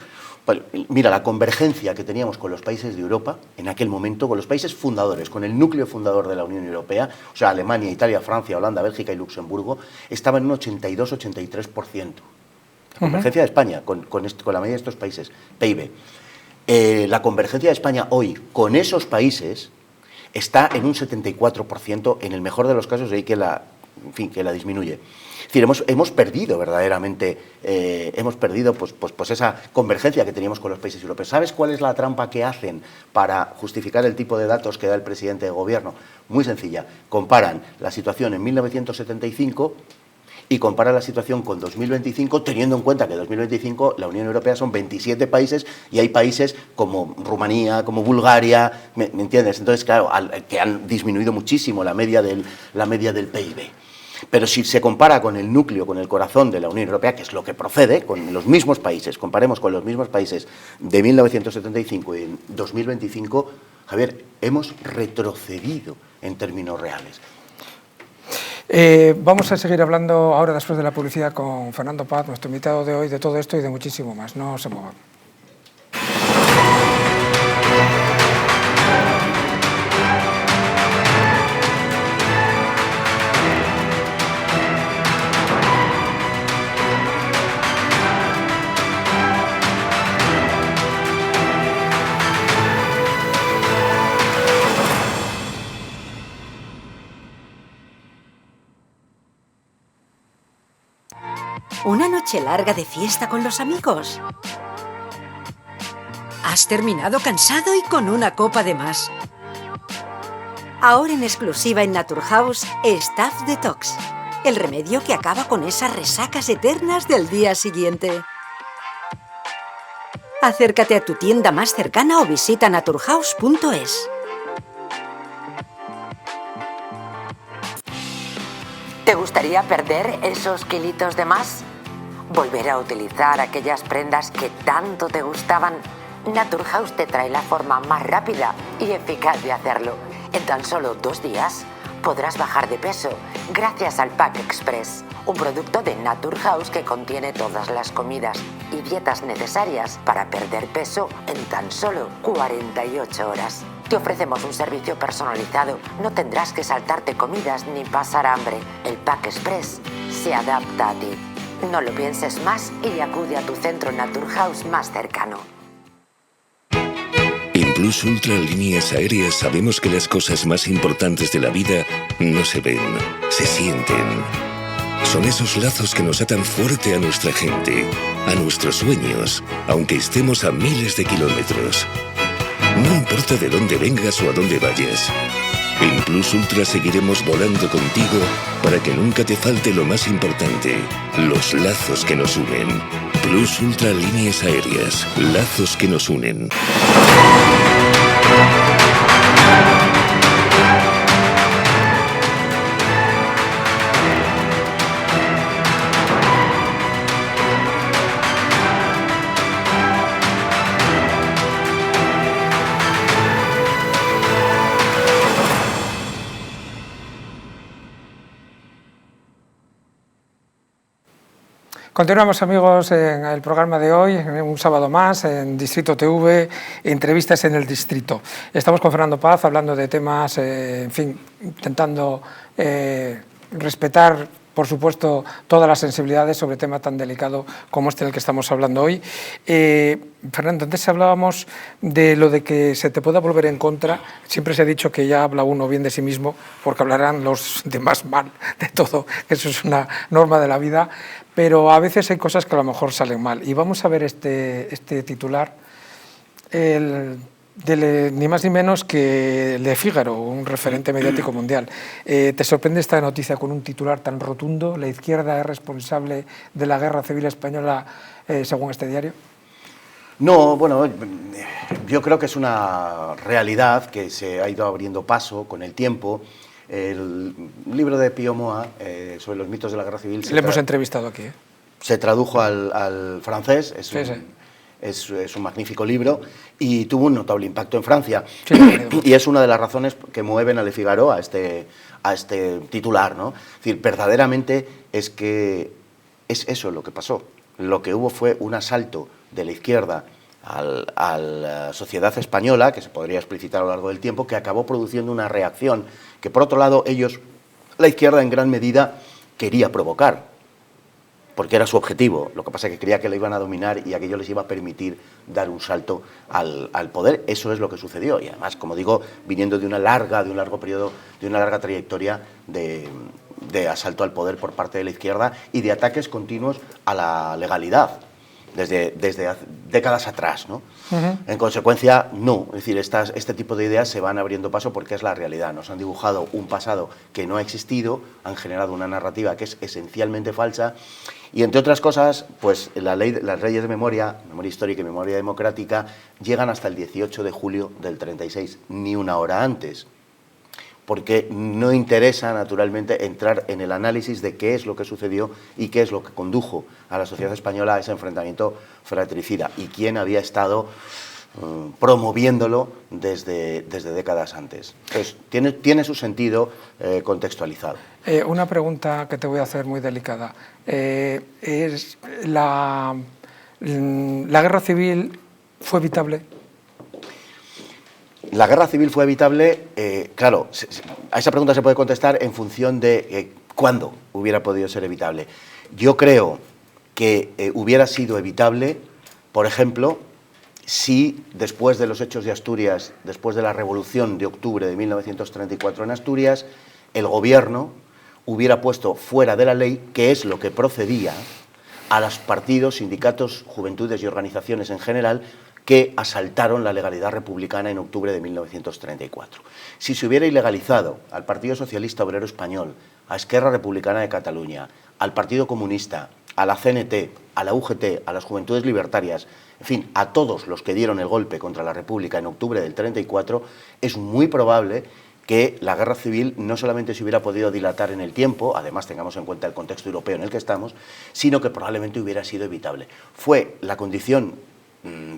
Mira, la convergencia que teníamos con los países de Europa, en aquel momento, con los países fundadores, con el núcleo fundador de la Unión Europea, o sea, Alemania, Italia, Francia, Holanda, Bélgica y Luxemburgo, estaba en un 82-83%. La convergencia de España con la mayoría de estos países, PIB. La convergencia de España hoy con esos países está en un 74%, en el mejor de los casos, que la disminuye. Es decir, hemos perdido verdaderamente, hemos perdido pues esa convergencia que teníamos con los países europeos. ¿Sabes cuál es la trampa que hacen para justificar el tipo de datos que da el presidente de gobierno? Muy sencilla. Comparan la situación en 1975 y comparan la situación con 2025, teniendo en cuenta que en 2025 la Unión Europea son 27 países y hay países como Rumanía, como Bulgaria, ¿me entiendes? Entonces, claro, que han disminuido muchísimo la media del PIB. Pero si se compara con el núcleo, con el corazón de la Unión Europea, que es lo que procede, con los mismos países, comparemos con los mismos países de 1975 y en 2025, Javier, hemos retrocedido en términos reales. Vamos a seguir hablando ahora, después de la publicidad, con Fernando Paz, nuestro invitado de hoy, de todo esto y de muchísimo más. No se muevan. ¿Una noche larga de fiesta con los amigos? ¿Has terminado cansado y con una copa de más? Ahora en exclusiva en Naturhaus, Staff Detox, el remedio que acaba con esas resacas eternas del día siguiente. Acércate a tu tienda más cercana o visita naturhaus.es. ¿Te gustaría perder esos kilitos de más? ¿Volver a utilizar aquellas prendas que tanto te gustaban? Naturhaus te trae la forma más rápida y eficaz de hacerlo. En tan solo 2 días podrás bajar de peso gracias al Pack Express, un producto de Naturhaus que contiene todas las comidas y dietas necesarias para perder peso en tan solo 48 horas. Te ofrecemos un servicio personalizado, no tendrás que saltarte comidas ni pasar hambre. El Pack Express se adapta a ti. No lo pienses más y acude a tu centro Naturhaus más cercano. En Plus Ultra Líneas Aéreas sabemos que las cosas más importantes de la vida no se ven, se sienten. Son esos lazos que nos atan fuerte a nuestra gente, a nuestros sueños, aunque estemos a miles de kilómetros. No importa de dónde vengas o a dónde vayas. En Plus Ultra seguiremos volando contigo para que nunca te falte lo más importante, los lazos que nos unen. Plus Ultra Líneas Aéreas, lazos que nos unen. Continuamos, amigos, en el programa de hoy, en un sábado más, en Distrito TV, entrevistas en el Distrito. Estamos con Fernando Paz hablando de temas, en fin, intentando respetar, por supuesto, todas las sensibilidades sobre tema tan delicado como este del que estamos hablando hoy. Fernando, antes hablábamos de lo de que se te pueda volver en contra. Siempre se ha dicho que ya habla uno bien de sí mismo porque hablarán los demás mal de todo, que eso es una norma de la vida, pero a veces hay cosas que a lo mejor salen mal. Y vamos a ver este titular, ni más ni menos que Le Figaro, un referente mediático mundial. ¿Te sorprende esta noticia con un titular tan rotundo? ¿La izquierda es responsable de la guerra civil española, según este diario? No, bueno, yo creo que es una realidad que se ha ido abriendo paso con el tiempo. El libro de Pío Moa sobre los mitos de la guerra civil... Le hemos entrevistado aquí. Se tradujo al francés, es un magnífico libro y tuvo un notable impacto en Francia. Sí, y es una de las razones que mueven a Le Figaro a este titular, ¿no? Es decir, verdaderamente es que es eso lo que pasó. Lo que hubo fue un asalto de la izquierda a la sociedad española, que se podría explicitar a lo largo del tiempo, que acabó produciendo una reacción que, por otro lado, la izquierda en gran medida quería provocar, porque era su objetivo. Lo que pasa es que creía que lo iban a dominar y aquello les iba a permitir dar un salto al poder. Eso es lo que sucedió y además, como digo, viniendo de un largo periodo, de una larga trayectoria de asalto al poder por parte de la izquierda y de ataques continuos a la legalidad desde décadas atrás, ¿no? En consecuencia, no, es decir, este tipo de ideas se van abriendo paso porque es la realidad. Nos han dibujado un pasado que no ha existido, han generado una narrativa que es esencialmente falsa y, entre otras cosas, pues las leyes de memoria histórica y memoria democrática llegan hasta el 18 de julio del 36, ni una hora antes, porque no interesa, naturalmente, entrar en el análisis de qué es lo que sucedió y qué es lo que condujo a la sociedad española a ese enfrentamiento fratricida y quién había estado promoviéndolo desde décadas antes. Entonces, tiene su sentido contextualizado. Una pregunta que te voy a hacer muy delicada. ¿La guerra civil fue evitable? La guerra civil fue evitable, claro, a esa pregunta se puede contestar en función de cuándo hubiera podido ser evitable. Yo creo que hubiera sido evitable, por ejemplo, si después de los hechos de Asturias, después de la Revolución de octubre de 1934 en Asturias, el gobierno hubiera puesto fuera de la ley, que es lo que procedía, a los partidos, sindicatos, juventudes y organizaciones en general que asaltaron la legalidad republicana en octubre de 1934. Si se hubiera ilegalizado al Partido Socialista Obrero Español, a Esquerra Republicana de Cataluña, al Partido Comunista, a la CNT, a la UGT, a las Juventudes Libertarias, en fin, a todos los que dieron el golpe contra la República en octubre del 34, es muy probable que la guerra civil no solamente se hubiera podido dilatar en el tiempo, además tengamos en cuenta el contexto europeo en el que estamos, sino que probablemente hubiera sido evitable. Fue la condición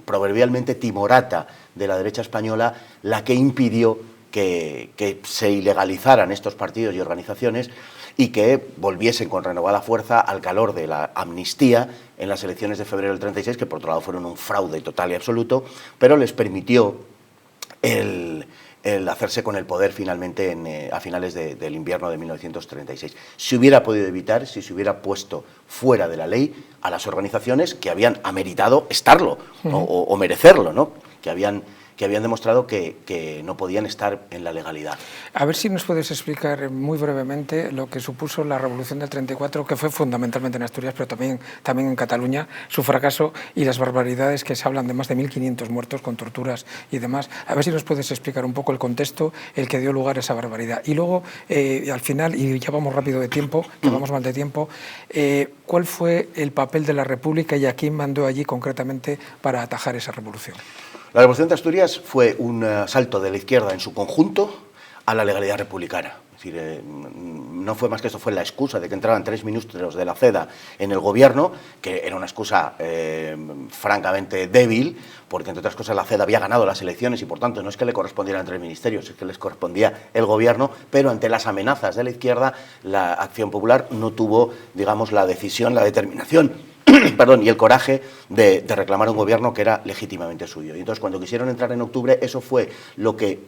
proverbialmente timorata de la derecha española la que impidió que se ilegalizaran estos partidos y organizaciones y que volviesen con renovada fuerza al calor de la amnistía en las elecciones de febrero del 36, que por otro lado fueron un fraude total y absoluto, pero les permitió el hacerse con el poder finalmente a finales del invierno de 1936. Se hubiera podido evitar si se hubiera puesto fuera de la ley a las organizaciones que habían ameritado estarlo, ¿no? o merecerlo, ¿no? que habían demostrado que no podían estar en la legalidad. A ver si nos puedes explicar muy brevemente lo que supuso la Revolución del 34, que fue fundamentalmente en Asturias, pero también en Cataluña, su fracaso y las barbaridades que se hablan de más de 1.500 muertos con torturas y demás. A ver si nos puedes explicar un poco el contexto, el que dio lugar a esa barbaridad. Y luego, al final, y ya vamos rápido de tiempo, que vamos mal de tiempo, ¿cuál fue el papel de la República y a quién mandó allí concretamente para atajar esa revolución? La Revolución de Asturias fue un asalto de la izquierda en su conjunto a la legalidad republicana. Es decir, no fue más que eso, fue la excusa de que entraban 3 ministros de la CEDA en el gobierno, que era una excusa francamente débil, porque entre otras cosas la CEDA había ganado las elecciones y por tanto no es que le correspondieran 3 ministerios, es que les correspondía el gobierno, pero ante las amenazas de la izquierda, la Acción Popular no tuvo, digamos, la decisión, la determinación y el coraje de reclamar un gobierno que era legítimamente suyo. Y entonces, cuando quisieron entrar en octubre, eso fue lo que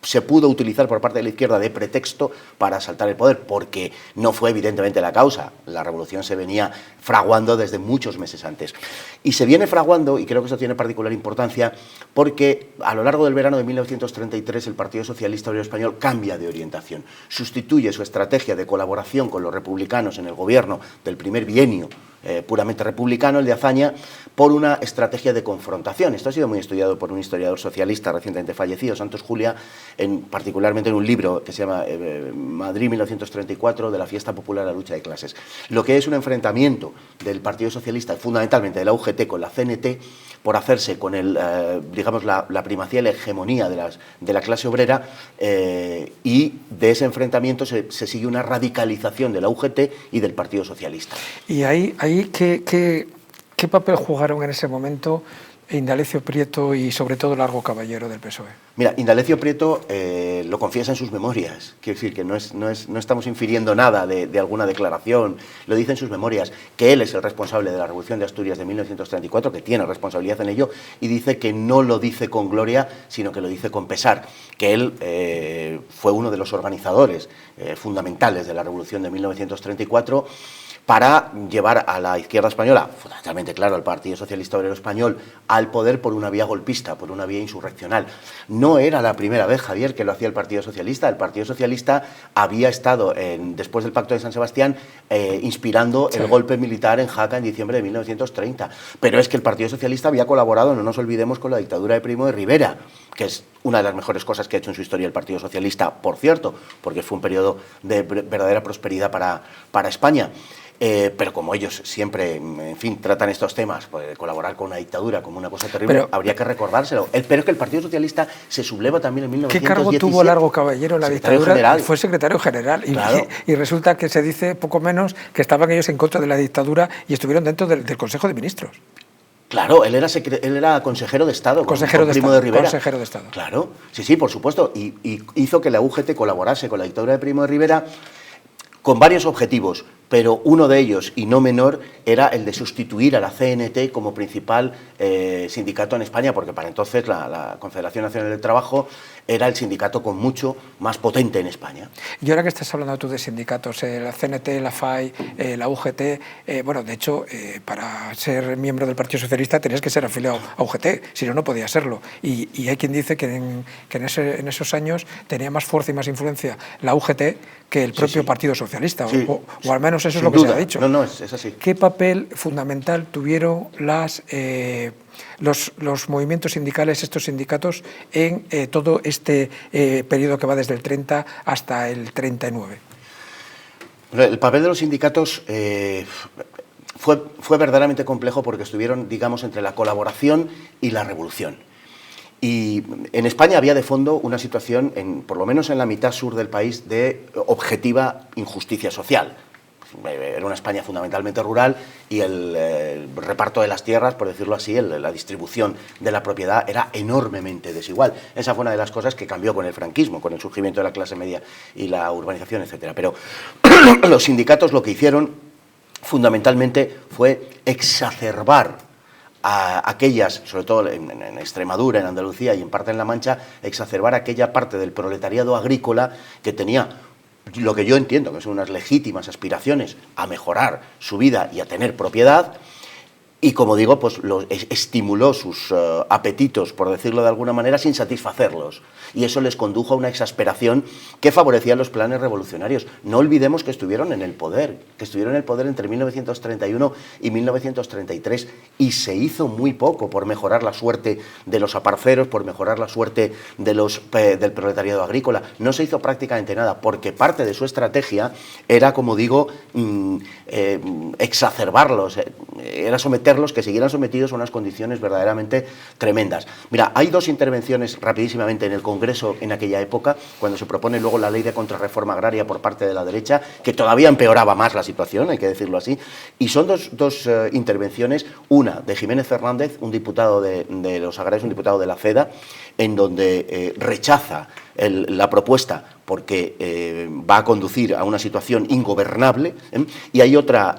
se pudo utilizar por parte de la izquierda de pretexto para asaltar el poder, porque no fue evidentemente la causa. La revolución se venía fraguando desde muchos meses antes. Y se viene fraguando, y creo que eso tiene particular importancia, porque a lo largo del verano de 1933 el Partido Socialista Obrero Español cambia de orientación. Sustituye su estrategia de colaboración con los republicanos en el gobierno del primer bienio puramente republicano, el de Azaña, por una estrategia de confrontación. Esto ha sido muy estudiado por un historiador socialista recientemente fallecido, Santos Julia, particularmente en un libro que se llama Madrid 1934, de la fiesta popular a la lucha de clases. Lo que es un enfrentamiento del Partido Socialista, fundamentalmente de la UGT con la CNT, por hacerse con digamos, la primacía y la hegemonía de la clase obrera, y de ese enfrentamiento se sigue una radicalización de la UGT y del Partido Socialista. Y ahí ¿qué ¿Qué papel jugaron en ese momento Indalecio Prieto y sobre todo Largo Caballero del PSOE? Mira, Indalecio Prieto lo confiesa en sus memorias, quiero decir que no estamos infiriendo nada de alguna declaración, lo dice en sus memorias, que él es el responsable de la Revolución de Asturias de 1934, que tiene responsabilidad en ello, y dice que no lo dice con gloria, sino que lo dice con pesar, que él fue uno de los organizadores fundamentales de la Revolución de 1934, para llevar a la izquierda española, fundamentalmente, claro, al Partido Socialista Obrero Español, al poder por una vía golpista, por una vía insurreccional. No era la primera vez, Javier, que lo hacía el Partido Socialista. El Partido Socialista había estado, después del Pacto de San Sebastián, inspirando el golpe militar en Jaca en diciembre de 1930. Pero es que el Partido Socialista había colaborado, no nos olvidemos, con la dictadura de Primo de Rivera, que es una de las mejores cosas que ha hecho en su historia el Partido Socialista, por cierto, porque fue un periodo de verdadera prosperidad para España. Pero como ellos siempre, en fin, tratan estos temas, pues, colaborar con una dictadura como una cosa terrible, pero habría que recordárselo. Pero es que el Partido Socialista se subleva también en 1917. ¿Qué cargo tuvo Largo Caballero en la dictadura? General. Fue secretario general. Claro. Y resulta que se dice poco menos que estaban ellos en contra de la dictadura y estuvieron dentro del Consejo de Ministros. Claro, él era consejero de Estado, consejero de Primo de Rivera. Consejero de Estado. Claro, sí, por supuesto. Y hizo que la UGT colaborase con la dictadura de Primo de Rivera con varios objetivos, pero uno de ellos, y no menor, era el de sustituir a la CNT como principal sindicato en España, porque para entonces la Confederación Nacional del Trabajo era el sindicato con mucho más potente en España. Y ahora que estás hablando tú de sindicatos, la CNT, la FAI, la UGT, bueno, de hecho, para ser miembro del Partido Socialista tenías que ser afiliado a UGT, si no, no podías serlo. Y hay quien dice que en esos años tenía más fuerza y más influencia la UGT que el propio Partido Socialista, o al menos eso es lo que se ha dicho. No, es así. ¿Qué papel fundamental tuvieron los movimientos sindicales, estos sindicatos, en todo este periodo que va desde el 30 hasta el 39? El papel de los sindicatos fue verdaderamente complejo porque estuvieron, digamos, entre la colaboración y la revolución. Y en España había de fondo una situación, por lo menos en la mitad sur del país, de objetiva injusticia social. Era una España fundamentalmente rural y el reparto de las tierras, por decirlo así, la distribución de la propiedad era enormemente desigual. Esa fue una de las cosas que cambió con el franquismo, con el surgimiento de la clase media y la urbanización, etcétera. Pero los sindicatos lo que hicieron fundamentalmente fue exacerbar a aquellas, sobre todo en Extremadura, en Andalucía y en parte en La Mancha, exacerbar aquella parte del proletariado agrícola que tenía lo que yo entiendo que son unas legítimas aspiraciones a mejorar su vida y a tener propiedad, y como digo, pues estimuló sus apetitos, por decirlo de alguna manera, sin satisfacerlos. Y eso les condujo a una exasperación que favorecía los planes revolucionarios. No olvidemos que estuvieron en el poder entre 1931 y 1933, y se hizo muy poco por mejorar la suerte de los aparceros, por mejorar la suerte del proletariado agrícola. No se hizo prácticamente nada, porque parte de su estrategia era, como digo, exacerbarlos, era someterlos, que siguieran sometidos a unas condiciones verdaderamente tremendas. Mira, hay dos intervenciones rapidísimamente en el Congreso en aquella época, cuando se propone luego la ley de contrarreforma agraria por parte de la derecha, que todavía empeoraba más la situación, hay que decirlo así, y son dos intervenciones, una de Jiménez Fernández, un diputado de los agrarios, un diputado de la CEDA, en donde rechaza la propuesta porque va a conducir a una situación ingobernable, y hay otra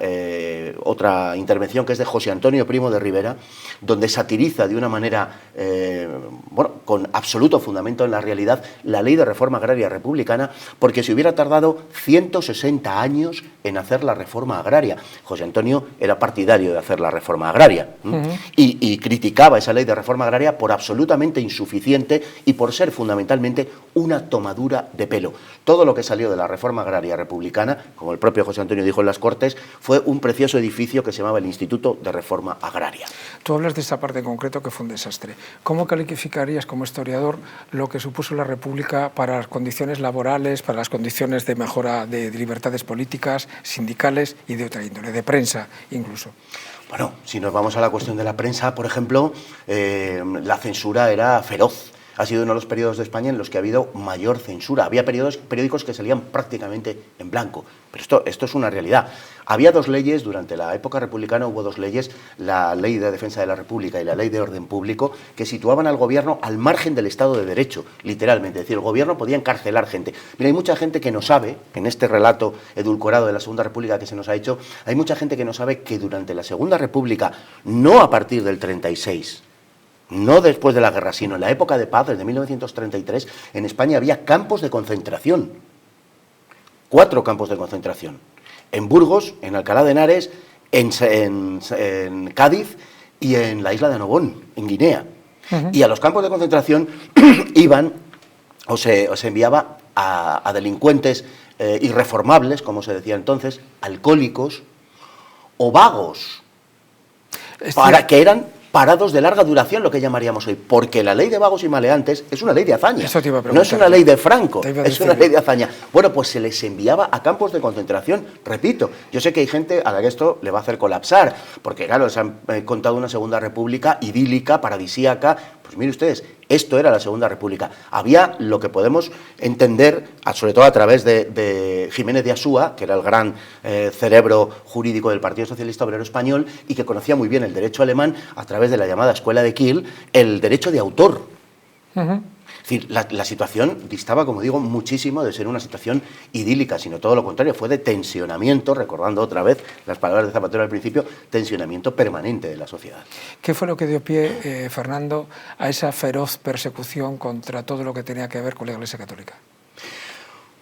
intervención que es de José Antonio Primo de Rivera, donde satiriza de una manera, con absoluto fundamento en la realidad, la ley de reforma agraria republicana, porque se hubiera tardado 160 años en hacer la reforma agraria. José Antonio era partidario de hacer la reforma agraria, y criticaba esa ley de reforma agraria por absolutamente insuficiente y por ser fundamentalmente una tomadura de pelo. Todo lo que salió de la reforma agraria republicana, como el propio José Antonio dijo en las Cortes, fue un precioso edificio que se llamaba el Instituto de Reforma Agraria. Tú hablas de esa parte en concreto que fue un desastre. ¿Cómo calificarías como historiador lo que supuso la República para las condiciones laborales, para las condiciones de mejora de libertades políticas, sindicales y de otra índole, de prensa incluso? Bueno, si nos vamos a la cuestión de la prensa, por ejemplo, la censura era feroz. Ha sido uno de los periodos de España en los que ha habido mayor censura. Había periódicos que salían prácticamente en blanco. Pero esto es una realidad. Había dos leyes, durante la época republicana hubo dos leyes, la Ley de Defensa de la República y la Ley de Orden Público, que situaban al gobierno al margen del Estado de Derecho, literalmente. Es decir, el gobierno podía encarcelar gente. Mira, hay mucha gente que no sabe, en este relato edulcorado de la Segunda República que se nos ha hecho, hay mucha gente que no sabe que durante la Segunda República, no a partir del 36, no después de la guerra, sino en la época de paz, desde 1933, en España había campos de concentración. 4 campos de concentración. En Burgos, en Alcalá de Henares, en Cádiz y en la isla de Annobón, en Guinea. Y a los campos de concentración iban, o se enviaba a delincuentes irreformables, como se decía entonces, alcohólicos o vagos, que eran parados de larga duración, lo que llamaríamos hoy, porque la ley de vagos y maleantes es una ley de hazaña, no es una ley de Franco, es una ley de hazaña. Bueno, pues se les enviaba a campos de concentración, repito, yo sé que hay gente a la que esto le va a hacer colapsar, porque claro, les han contado una Segunda República idílica, paradisíaca. Pues mire ustedes, esto era la Segunda República. Había lo que podemos entender, sobre todo a través de Jiménez de Asúa, que era el gran cerebro jurídico del Partido Socialista Obrero Español y que conocía muy bien el derecho alemán a través de la llamada Escuela de Kiel, el derecho de autor. Es decir, la situación distaba, como digo, muchísimo de ser una situación idílica, sino todo lo contrario, fue de tensionamiento, recordando otra vez las palabras de Zapatero al principio, tensionamiento permanente de la sociedad. ¿Qué fue lo que dio pie, Fernando, a esa feroz persecución contra todo lo que tenía que ver con la Iglesia Católica?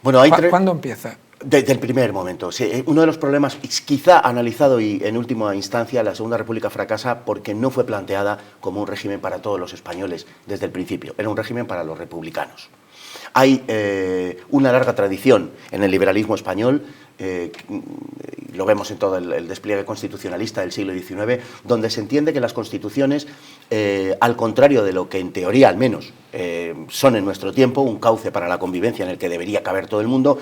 Bueno, ¿Cuándo empieza? Desde el primer momento. Sí, uno de los problemas, quizá analizado y en última instancia, la Segunda República fracasa porque no fue planteada como un régimen para todos los españoles desde el principio, era un régimen para los republicanos. Hay una larga tradición en el liberalismo español, lo vemos en todo el despliegue constitucionalista del siglo XIX, donde se entiende que las constituciones, al contrario de lo que en teoría al menos son en nuestro tiempo, un cauce para la convivencia en el que debería caber todo el mundo,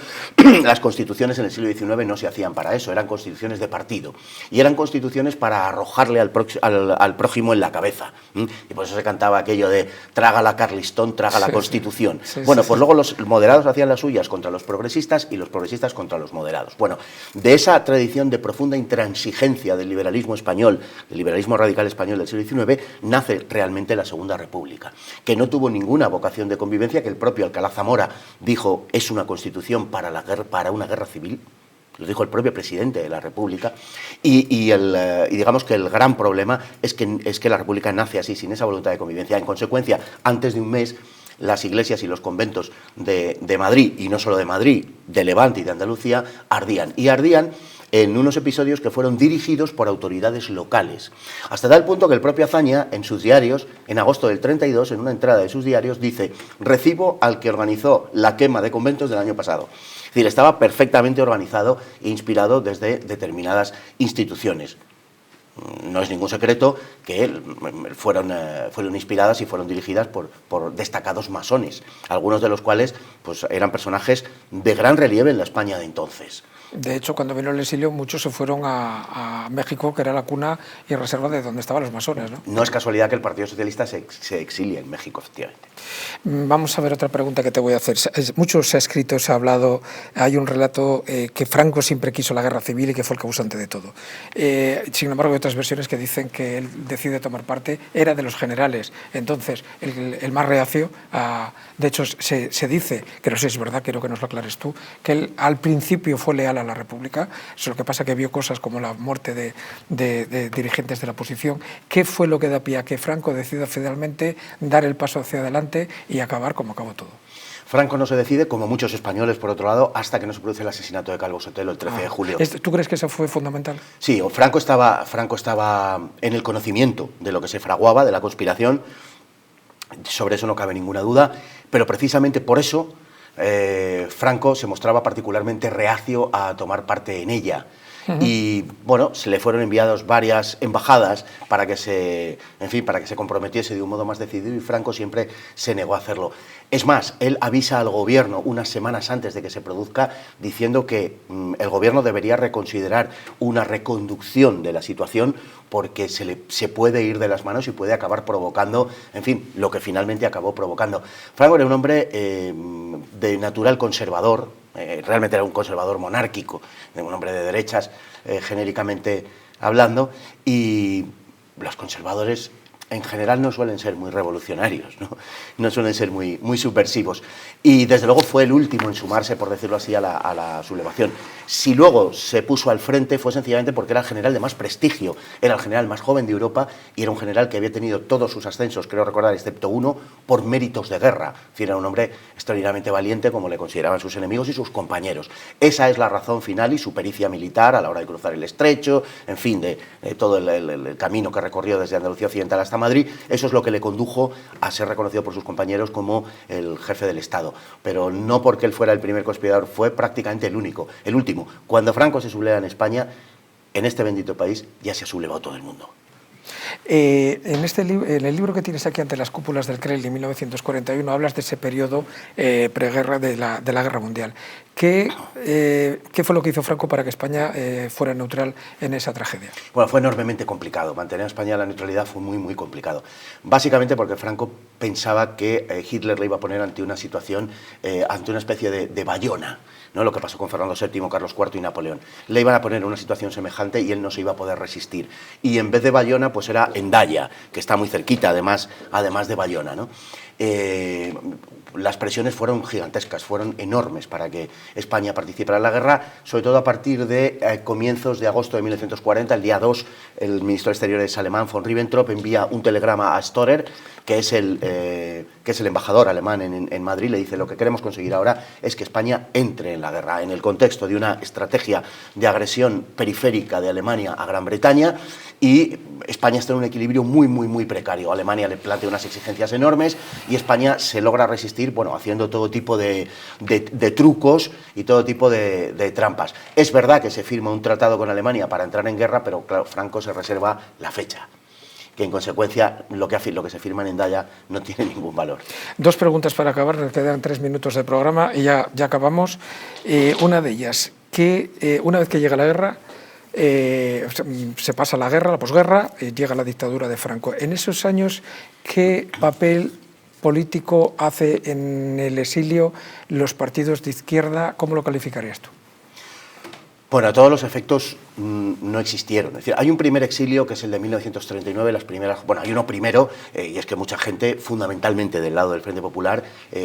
las constituciones en el siglo XIX no se hacían para eso, eran constituciones de partido, y eran constituciones para arrojarle al prójimo en la cabeza, y por eso se cantaba aquello de traga la Carlistón, traga la Constitución. Bueno, pues luego los moderados hacían las suyas contra los progresistas y los progresistas contra los moderados. Bueno, de esa tradición de profunda intransigencia del liberalismo español, del liberalismo radical español del siglo XIX, nace realmente la Segunda República, que no tuvo ninguna vocación de convivencia, que el propio Alcalá Zamora dijo es una constitución para una guerra civil. Lo dijo el propio presidente de la República, y digamos que el gran problema es que la República nace así, sin esa voluntad de convivencia. En consecuencia, antes de un mes, las iglesias y los conventos de Madrid, y no solo de Madrid, de Levante y de Andalucía, ardían. Y ardían en unos episodios que fueron dirigidos por autoridades locales. Hasta tal punto que el propio Azaña, en sus diarios, en agosto del 32, en una entrada de sus diarios, dice: recibo al que organizó la quema de conventos del año pasado. Es decir, estaba perfectamente organizado e inspirado desde determinadas instituciones. No es ningún secreto que fueron inspiradas y fueron dirigidas por destacados masones, algunos de los cuales pues, eran personajes de gran relieve en la España de entonces. De hecho, cuando vino el exilio, muchos se fueron a México, que era la cuna y reserva de donde estaban los masones, ¿no? No es casualidad que el Partido Socialista se exilie en México, efectivamente. Vamos a ver otra pregunta que te voy a hacer. Mucho se ha escrito, se ha hablado, hay un relato que Franco siempre quiso la guerra civil y que fue el causante de todo. Sin embargo, hay otras versiones que dicen que él decide tomar parte, era de los generales, entonces el más reacio. De hecho, se dice, que no sé si es verdad, quiero que nos lo aclares tú, que él al principio fue leal a la República, eso lo que pasa que vio cosas como la muerte de dirigentes de la oposición. ¿Qué fue lo que da pie a que Franco decida finalmente dar el paso hacia adelante y acabar como acabó todo? Franco no se decide, como muchos españoles, por otro lado, hasta que no se produce el asesinato de Calvo Sotelo el 13 de julio. ¿Tú crees que eso fue fundamental? Sí, Franco estaba en el conocimiento de lo que se fraguaba, de la conspiración, sobre eso no cabe ninguna duda, pero precisamente por eso Franco se mostraba particularmente reacio a tomar parte en ella. Y bueno, se le fueron enviadas varias embajadas para que se comprometiese de un modo más decidido, y Franco siempre se negó a hacerlo. Es más, él avisa al gobierno unas semanas antes de que se produzca, diciendo que el gobierno debería reconsiderar una reconducción de la situación, porque se puede ir de las manos y puede acabar provocando, en fin, lo que finalmente acabó provocando. Franco era un hombre de natural conservador, realmente era un conservador monárquico, un hombre de derechas, genéricamente hablando, y los conservadores en general no suelen ser muy revolucionarios, no suelen ser muy subversivos, y desde luego fue el último en sumarse, por decirlo así, a la sublevación. Si luego se puso al frente fue sencillamente porque era el general de más prestigio, era el general más joven de Europa y era un general que había tenido todos sus ascensos, creo recordar, excepto uno, por méritos de guerra. Es decir, era un hombre extraordinariamente valiente, como le consideraban sus enemigos y sus compañeros. Esa es la razón final, y su pericia militar a la hora de cruzar el estrecho, en fin, de todo el camino que recorrió desde Andalucía Occidental hasta Madrid. Eso es lo que le condujo a ser reconocido por sus compañeros como el jefe del Estado, pero no porque él fuera el primer conspirador, fue prácticamente el último. Cuando Franco se subleva en España, en este bendito país ya se ha sublevado todo el mundo. En el libro que tienes aquí, Ante las cúpulas del Kremlin, de 1941, hablas de ese periodo preguerra de la Guerra Mundial. ¿Qué fue lo que hizo Franco para que España fuera neutral en esa tragedia? Bueno, fue enormemente complicado. Mantener a España la neutralidad fue muy, muy complicado. Básicamente porque Franco pensaba que Hitler le iba a poner ante una situación, ante una especie de Bayona, ¿no? Lo que pasó con Fernando VII, Carlos IV y Napoleón. Le iban a poner en una situación semejante y él no se iba a poder resistir. Y en vez de Bayona, pues era Hendaya, que está muy cerquita, además de Bayona, ¿no? Las presiones fueron gigantescas, fueron enormes para que España participara en la guerra, sobre todo a partir de comienzos de agosto de 1940, el día 2, el ministro de Exteriores alemán, von Ribbentrop, envía un telegrama a Storer, que es el embajador alemán en Madrid. Le dice: lo que queremos conseguir ahora es que España entre en la guerra, en el contexto de una estrategia de agresión periférica de Alemania a Gran Bretaña, y España está en un equilibrio muy, muy, muy precario. Alemania le plantea unas exigencias enormes y España se logra resistir, bueno, haciendo todo tipo de trucos y todo tipo de trampas. Es verdad que se firma un tratado con Alemania para entrar en guerra, pero claro, Franco se reserva la fecha, que en consecuencia lo que se firma en Hendaya no tiene ningún valor. Dos preguntas para acabar, nos quedan 3 minutos de programa y ya acabamos. Una de ellas, que una vez que llega la guerra, se pasa la guerra, la posguerra, llega la dictadura de Franco. En esos años, ¿qué papel político hace en el exilio los partidos de izquierda? ¿Cómo lo calificarías tú? Bueno, a todos los efectos no existieron. Es decir, hay un primer exilio que es el de 1939, hay uno primero, y es que mucha gente, fundamentalmente del lado del Frente Popular,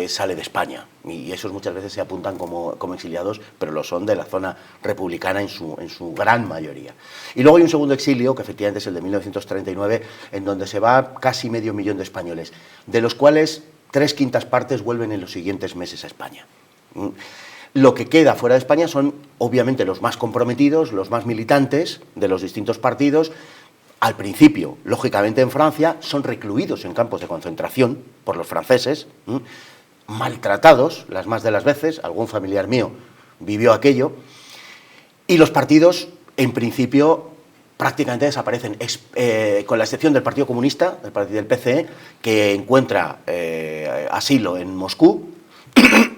sale de España, y esos muchas veces se apuntan como exiliados, pero lo son de la zona republicana en su gran mayoría. Y luego hay un segundo exilio, que efectivamente es el de 1939, en donde se va casi 500.000 de españoles, de los cuales 3/5 partes vuelven en los siguientes meses a España. Lo que queda fuera de España son, obviamente, los más comprometidos, los más militantes de los distintos partidos. Al principio, lógicamente en Francia, son recluidos en campos de concentración por los franceses, maltratados las más de las veces, algún familiar mío vivió aquello, y los partidos, en principio, prácticamente desaparecen, con la excepción del Partido Comunista, del PCE, que encuentra asilo en Moscú,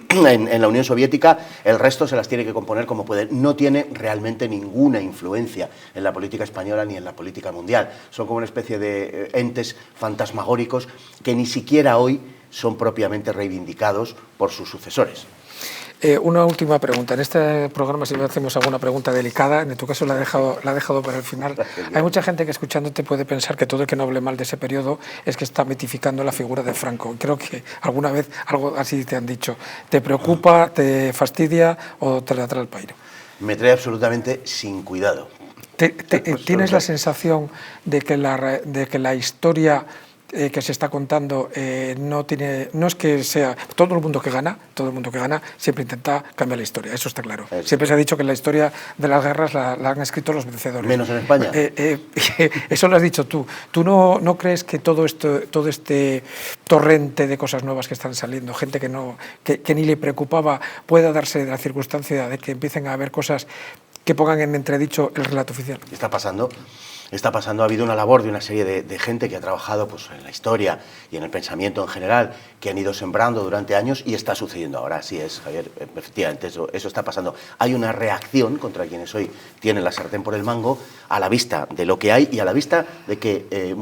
en la Unión Soviética. El resto se las tiene que componer como puede. No tiene realmente ninguna influencia en la política española ni en la política mundial. Son como una especie de entes fantasmagóricos que ni siquiera hoy son propiamente reivindicados por sus sucesores. Una última pregunta. En este programa siempre hacemos alguna pregunta delicada, en tu caso la he dejado para el final. Hay mucha gente que escuchándote puede pensar que todo el que no hable mal de ese periodo es que está mitificando la figura de Franco. Creo que alguna vez algo así te han dicho. ¿Te preocupa, te fastidia o te la trae al pairo? Me trae absolutamente sin cuidado. ¿Tienes la sensación de que la historia que se está contando no es que sea todo el mundo que gana siempre intenta cambiar la historia, eso está claro? Siempre se ha dicho que la historia de las guerras la han escrito los vencedores. Menos en España. Eso lo has dicho tú. ¿Tú no crees que todo este torrente de cosas nuevas que están saliendo, gente que ni le preocupaba, pueda darse la circunstancia de que empiecen a haber cosas que pongan en entredicho el relato oficial. Está pasando, ha habido una labor de una serie de gente que ha trabajado pues, en la historia y en el pensamiento en general, que han ido sembrando durante años y está sucediendo ahora, así es, Javier, efectivamente, eso está pasando. Hay una reacción contra quienes hoy tienen la sartén por el mango a la vista de lo que hay y a la vista de que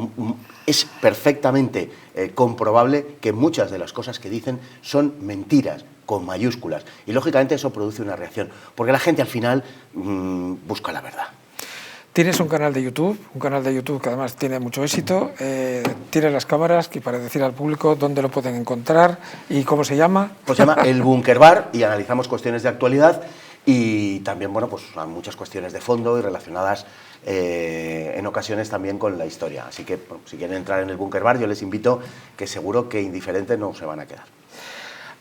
es perfectamente comprobable que muchas de las cosas que dicen son mentiras, con mayúsculas, y lógicamente eso produce una reacción, porque la gente al final busca la verdad. Tienes un canal de YouTube que además tiene mucho éxito, tienes las cámaras que para decir al público dónde lo pueden encontrar y cómo se llama. Pues se llama El Búnker Bar y analizamos cuestiones de actualidad y también, bueno, pues muchas cuestiones de fondo y relacionadas en ocasiones también con la historia. Así que, bueno, si quieren entrar en El Búnker Bar, yo les invito, que seguro que indiferentes no se van a quedar.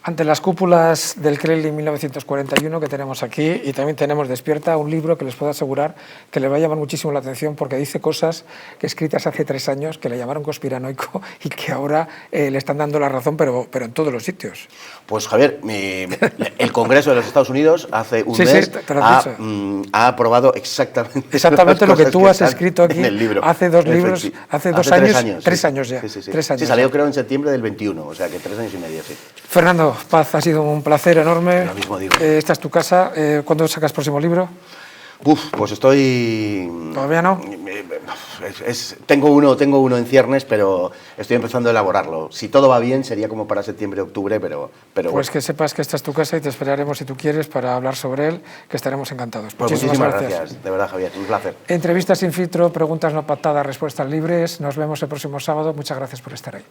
Ante las cúpulas del Kremlin 1941 que tenemos aquí, y también tenemos Despierta, un libro que les puedo asegurar que les va a llamar muchísimo la atención porque dice cosas que escritas hace 3 años que le llamaron conspiranoico y que ahora le están dando la razón, pero en todos los sitios. Pues Javier, el Congreso de los Estados Unidos hace un mes ha aprobado exactamente lo que tú has escrito aquí en el libro. Hace 2 libros, hace 2 años, 3 años ya. Sí, 3 años. Sí, salió creo en septiembre del 21, o sea que 3 años y medio, sí. Fernando Paz, ha sido un placer enorme. Lo mismo digo. Esta es tu casa. ¿Cuándo sacas el próximo libro? Pues estoy... ¿Todavía no? Tengo uno en ciernes, pero estoy empezando a elaborarlo. Si todo va bien, sería como para septiembre, octubre, pero pues bueno. Que sepas que esta es tu casa y te esperaremos si tú quieres para hablar sobre él, que estaremos encantados. Pues muchísimas gracias, de verdad, Javier, un placer. Entrevistas sin filtro, preguntas no pactadas, respuestas libres. Nos vemos el próximo sábado. Muchas gracias por estar ahí.